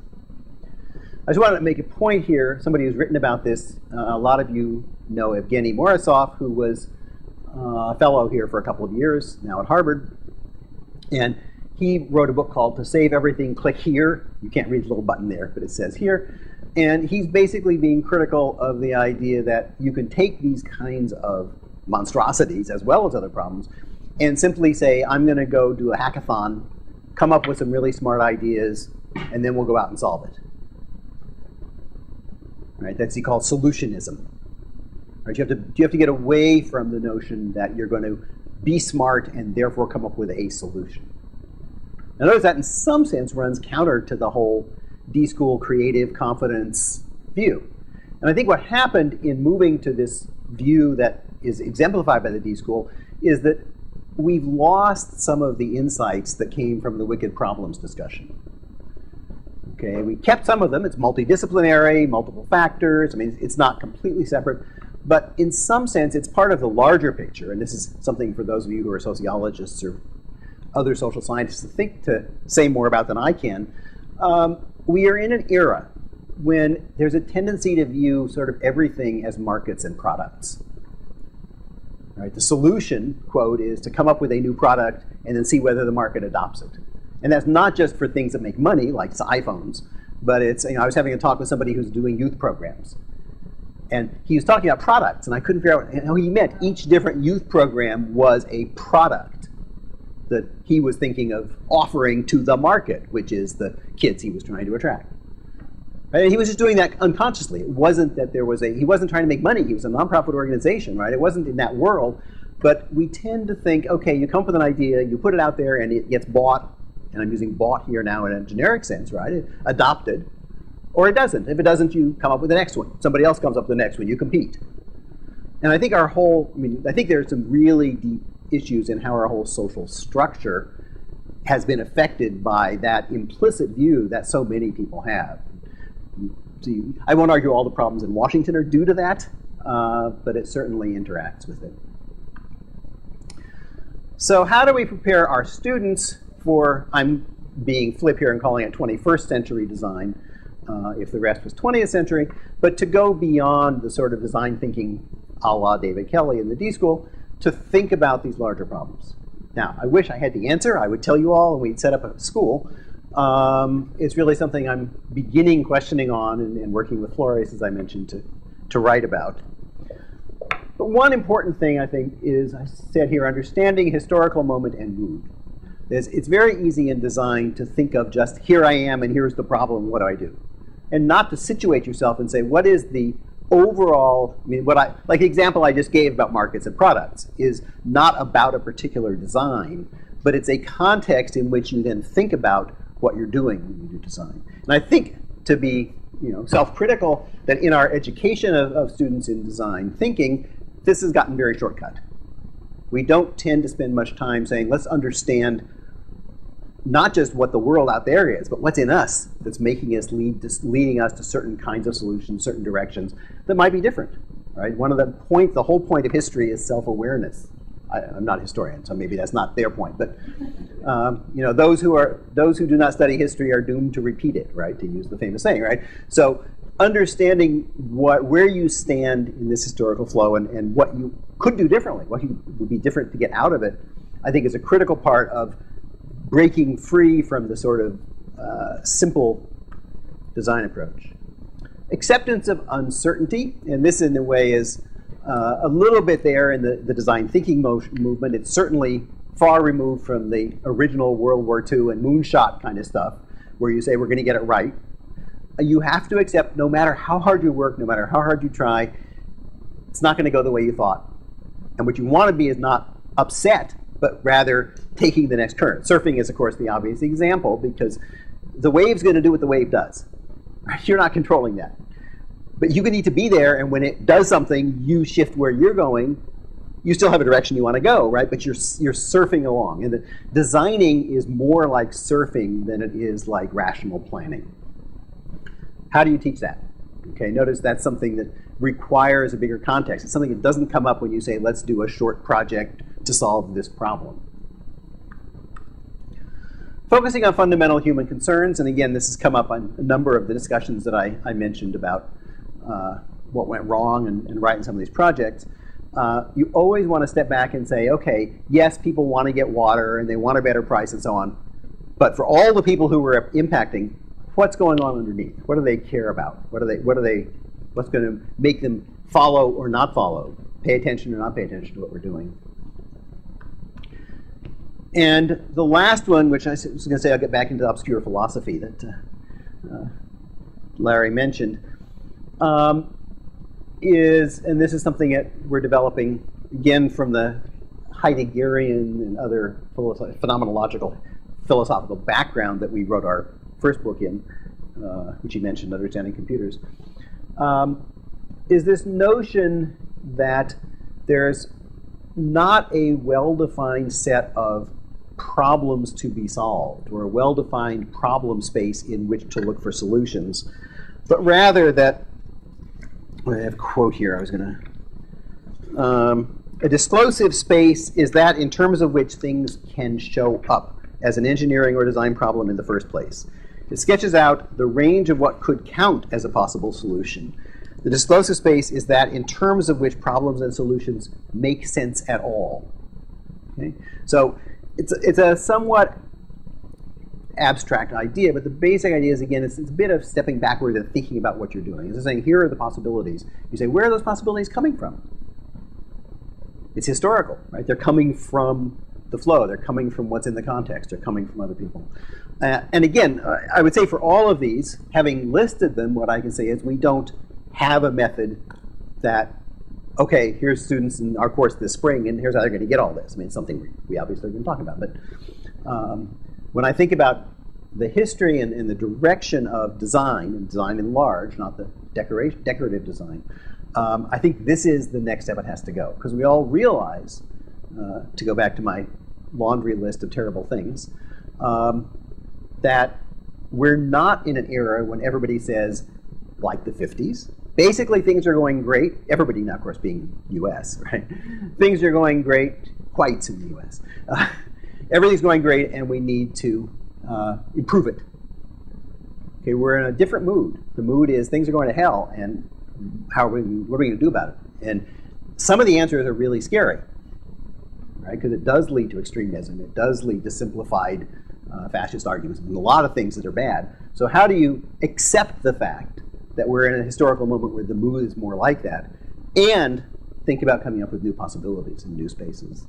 I just wanted to make a point here. Somebody who's written about this, a lot of you know Evgeny Morozov, who was a fellow here for a couple of years, now at Harvard. And he wrote a book called To Save Everything, Click Here. You can't read the little button there, but it says here. And he's basically being critical of the idea that you can take these kinds of monstrosities, as well as other problems, and simply say, I'm going to go do a hackathon, come up with some really smart ideas, and then we'll go out and solve it. Right? That's he calls solutionism. Right? You have to get away from the notion that you're going to be smart and therefore come up with a solution. Now notice that in some sense runs counter to the whole d.school creative confidence view. And I think what happened in moving to this view that is exemplified by the d.school is that we've lost some of the insights that came from the wicked problems discussion. Okay, we kept some of them. It's multidisciplinary, multiple factors. I mean, it's not completely separate. But in some sense, it's part of the larger picture. And this is something for those of you who are sociologists or other social scientists to say more about than I can. We are in an era when there's a tendency to view sort of everything as markets and products. Right? The solution, quote, is to come up with a new product and then see whether the market adopts it. And that's not just for things that make money, like iPhones, but it's, I was having a talk with somebody who's doing youth programs. And he was talking about products, and I couldn't figure out how he meant. Each different youth program was a product that he was thinking of offering to the market, which is the kids he was trying to attract. Right? And he was just doing that unconsciously. It wasn't that he wasn't trying to make money. He was a nonprofit organization, right? It wasn't in that world. But we tend to think, okay, you come up with an idea, you put it out there, and it gets bought, and I'm using bought here now in a generic sense, right? Adopted, or it doesn't. If it doesn't, you come up with the next one. Somebody else comes up with the next one, you compete. And I think I think there's some really deep issues in how our whole social structure has been affected by that implicit view that so many people have. So I won't argue all the problems in Washington are due to that, but it certainly interacts with it. So how do we prepare our students for, I'm being flip here and calling it 21st century design, if the rest was 20th century, but to go beyond the sort of design thinking a la David Kelly in the d.school to think about these larger problems. Now, I wish I had the answer. I would tell you all and we'd set up a school. It's really something I'm beginning questioning on and working with Flores, as I mentioned, to write about. But one important thing, I think, is, I said here, understanding historical moment and mood. It's very easy in design to think of just, here I am and here's the problem, what do I do? And not to situate yourself and say, what is the overall, I mean, like the example I just gave about markets and products is not about a particular design, but it's a context in which you then think about what you're doing when you do design. And I think to be self-critical that in our education of students in design thinking, this has gotten very shortcut. We don't tend to spend much time saying, let's understand not just what the world out there is, but what's in us that's making us leading us to certain kinds of solutions, certain directions that might be different. Right? The whole point of history is self-awareness. I'm not a historian, so maybe that's not their point. But those who do not study history are doomed to repeat it, right? To use the famous saying, right? So understanding where you stand in this historical flow and what you could do differently, what would be different to get out of it, I think is a critical part of breaking free from the sort of simple design approach. Acceptance of uncertainty, and this in a way is a little bit there in the design thinking movement. It's certainly far removed from the original World War II and moonshot kind of stuff, where you say we're going to get it right. You have to accept no matter how hard you work, no matter how hard you try, it's not going to go the way you thought. And what you want to be is not upset, but rather taking the next turn. Surfing is, of course, the obvious example because the wave's going to do what the wave does. You're not controlling that. But you need to be there, and when it does something, you shift where you're going. You still have a direction you want to go, right? But you're surfing along. And designing is more like surfing than it is like rational planning. How do you teach that? Okay, notice that's something that requires a bigger context. It's something that doesn't come up when you say, let's do a short project to solve this problem. Focusing on fundamental human concerns, and again, this has come up on a number of the discussions that I mentioned about what went wrong and right in some of these projects. You always want to step back and say, okay, yes, people want to get water and they want a better price and so on, but for all the people who we're impacting, what's going on underneath? What do they care about? What's going to make them follow or not follow, pay attention or not pay attention to what we're doing? And the last one, which I was going to say, I'll get back into obscure philosophy that Larry mentioned, and this is something that we're developing, again, from the Heideggerian and other phenomenological philosophical background that we wrote our first book in, which you mentioned, Understanding Computers, is this notion that there's not a well-defined set of problems to be solved or a well-defined problem space in which to look for solutions, but rather that, I have a quote here I was going to, a disclosive space is that in terms of which things can show up as an engineering or design problem in the first place. It sketches out the range of what could count as a possible solution. The disclosive space is that in terms of which problems and solutions make sense at all. Okay? So it's a somewhat abstract idea, but the basic idea is, again, it's a bit of stepping backward and thinking about what you're doing. It's saying, here are the possibilities. You say, where are those possibilities coming from? It's historical, right? They're coming from the flow. They're coming from what's in the context. They're coming from other people. And again, I would say for all of these, having listed them, what I can say is we don't have a method that, okay, here's students in our course this spring, and here's how they're going to get all this. I mean, it's something we obviously have been talking about. But when I think about the history and the direction of design, and design in large, not the decorative design, I think this is the next step it has to go. Because we all realize, to go back to my laundry list of terrible things, that we're not in an era when everybody says, like the 50s, basically things are going great. Everybody now, of course, being US, right? Things are going great, whites in the US. Everything's going great, and we need to improve it. Okay, we're in a different mood. The mood is things are going to hell, and what are we going to do about it? And some of the answers are really scary, right? Because it does lead to extremism. It does lead to simplified fascist arguments, and a lot of things that are bad. So how do you accept the fact that we're in a historical moment where the mood is more like that, and think about coming up with new possibilities and new spaces?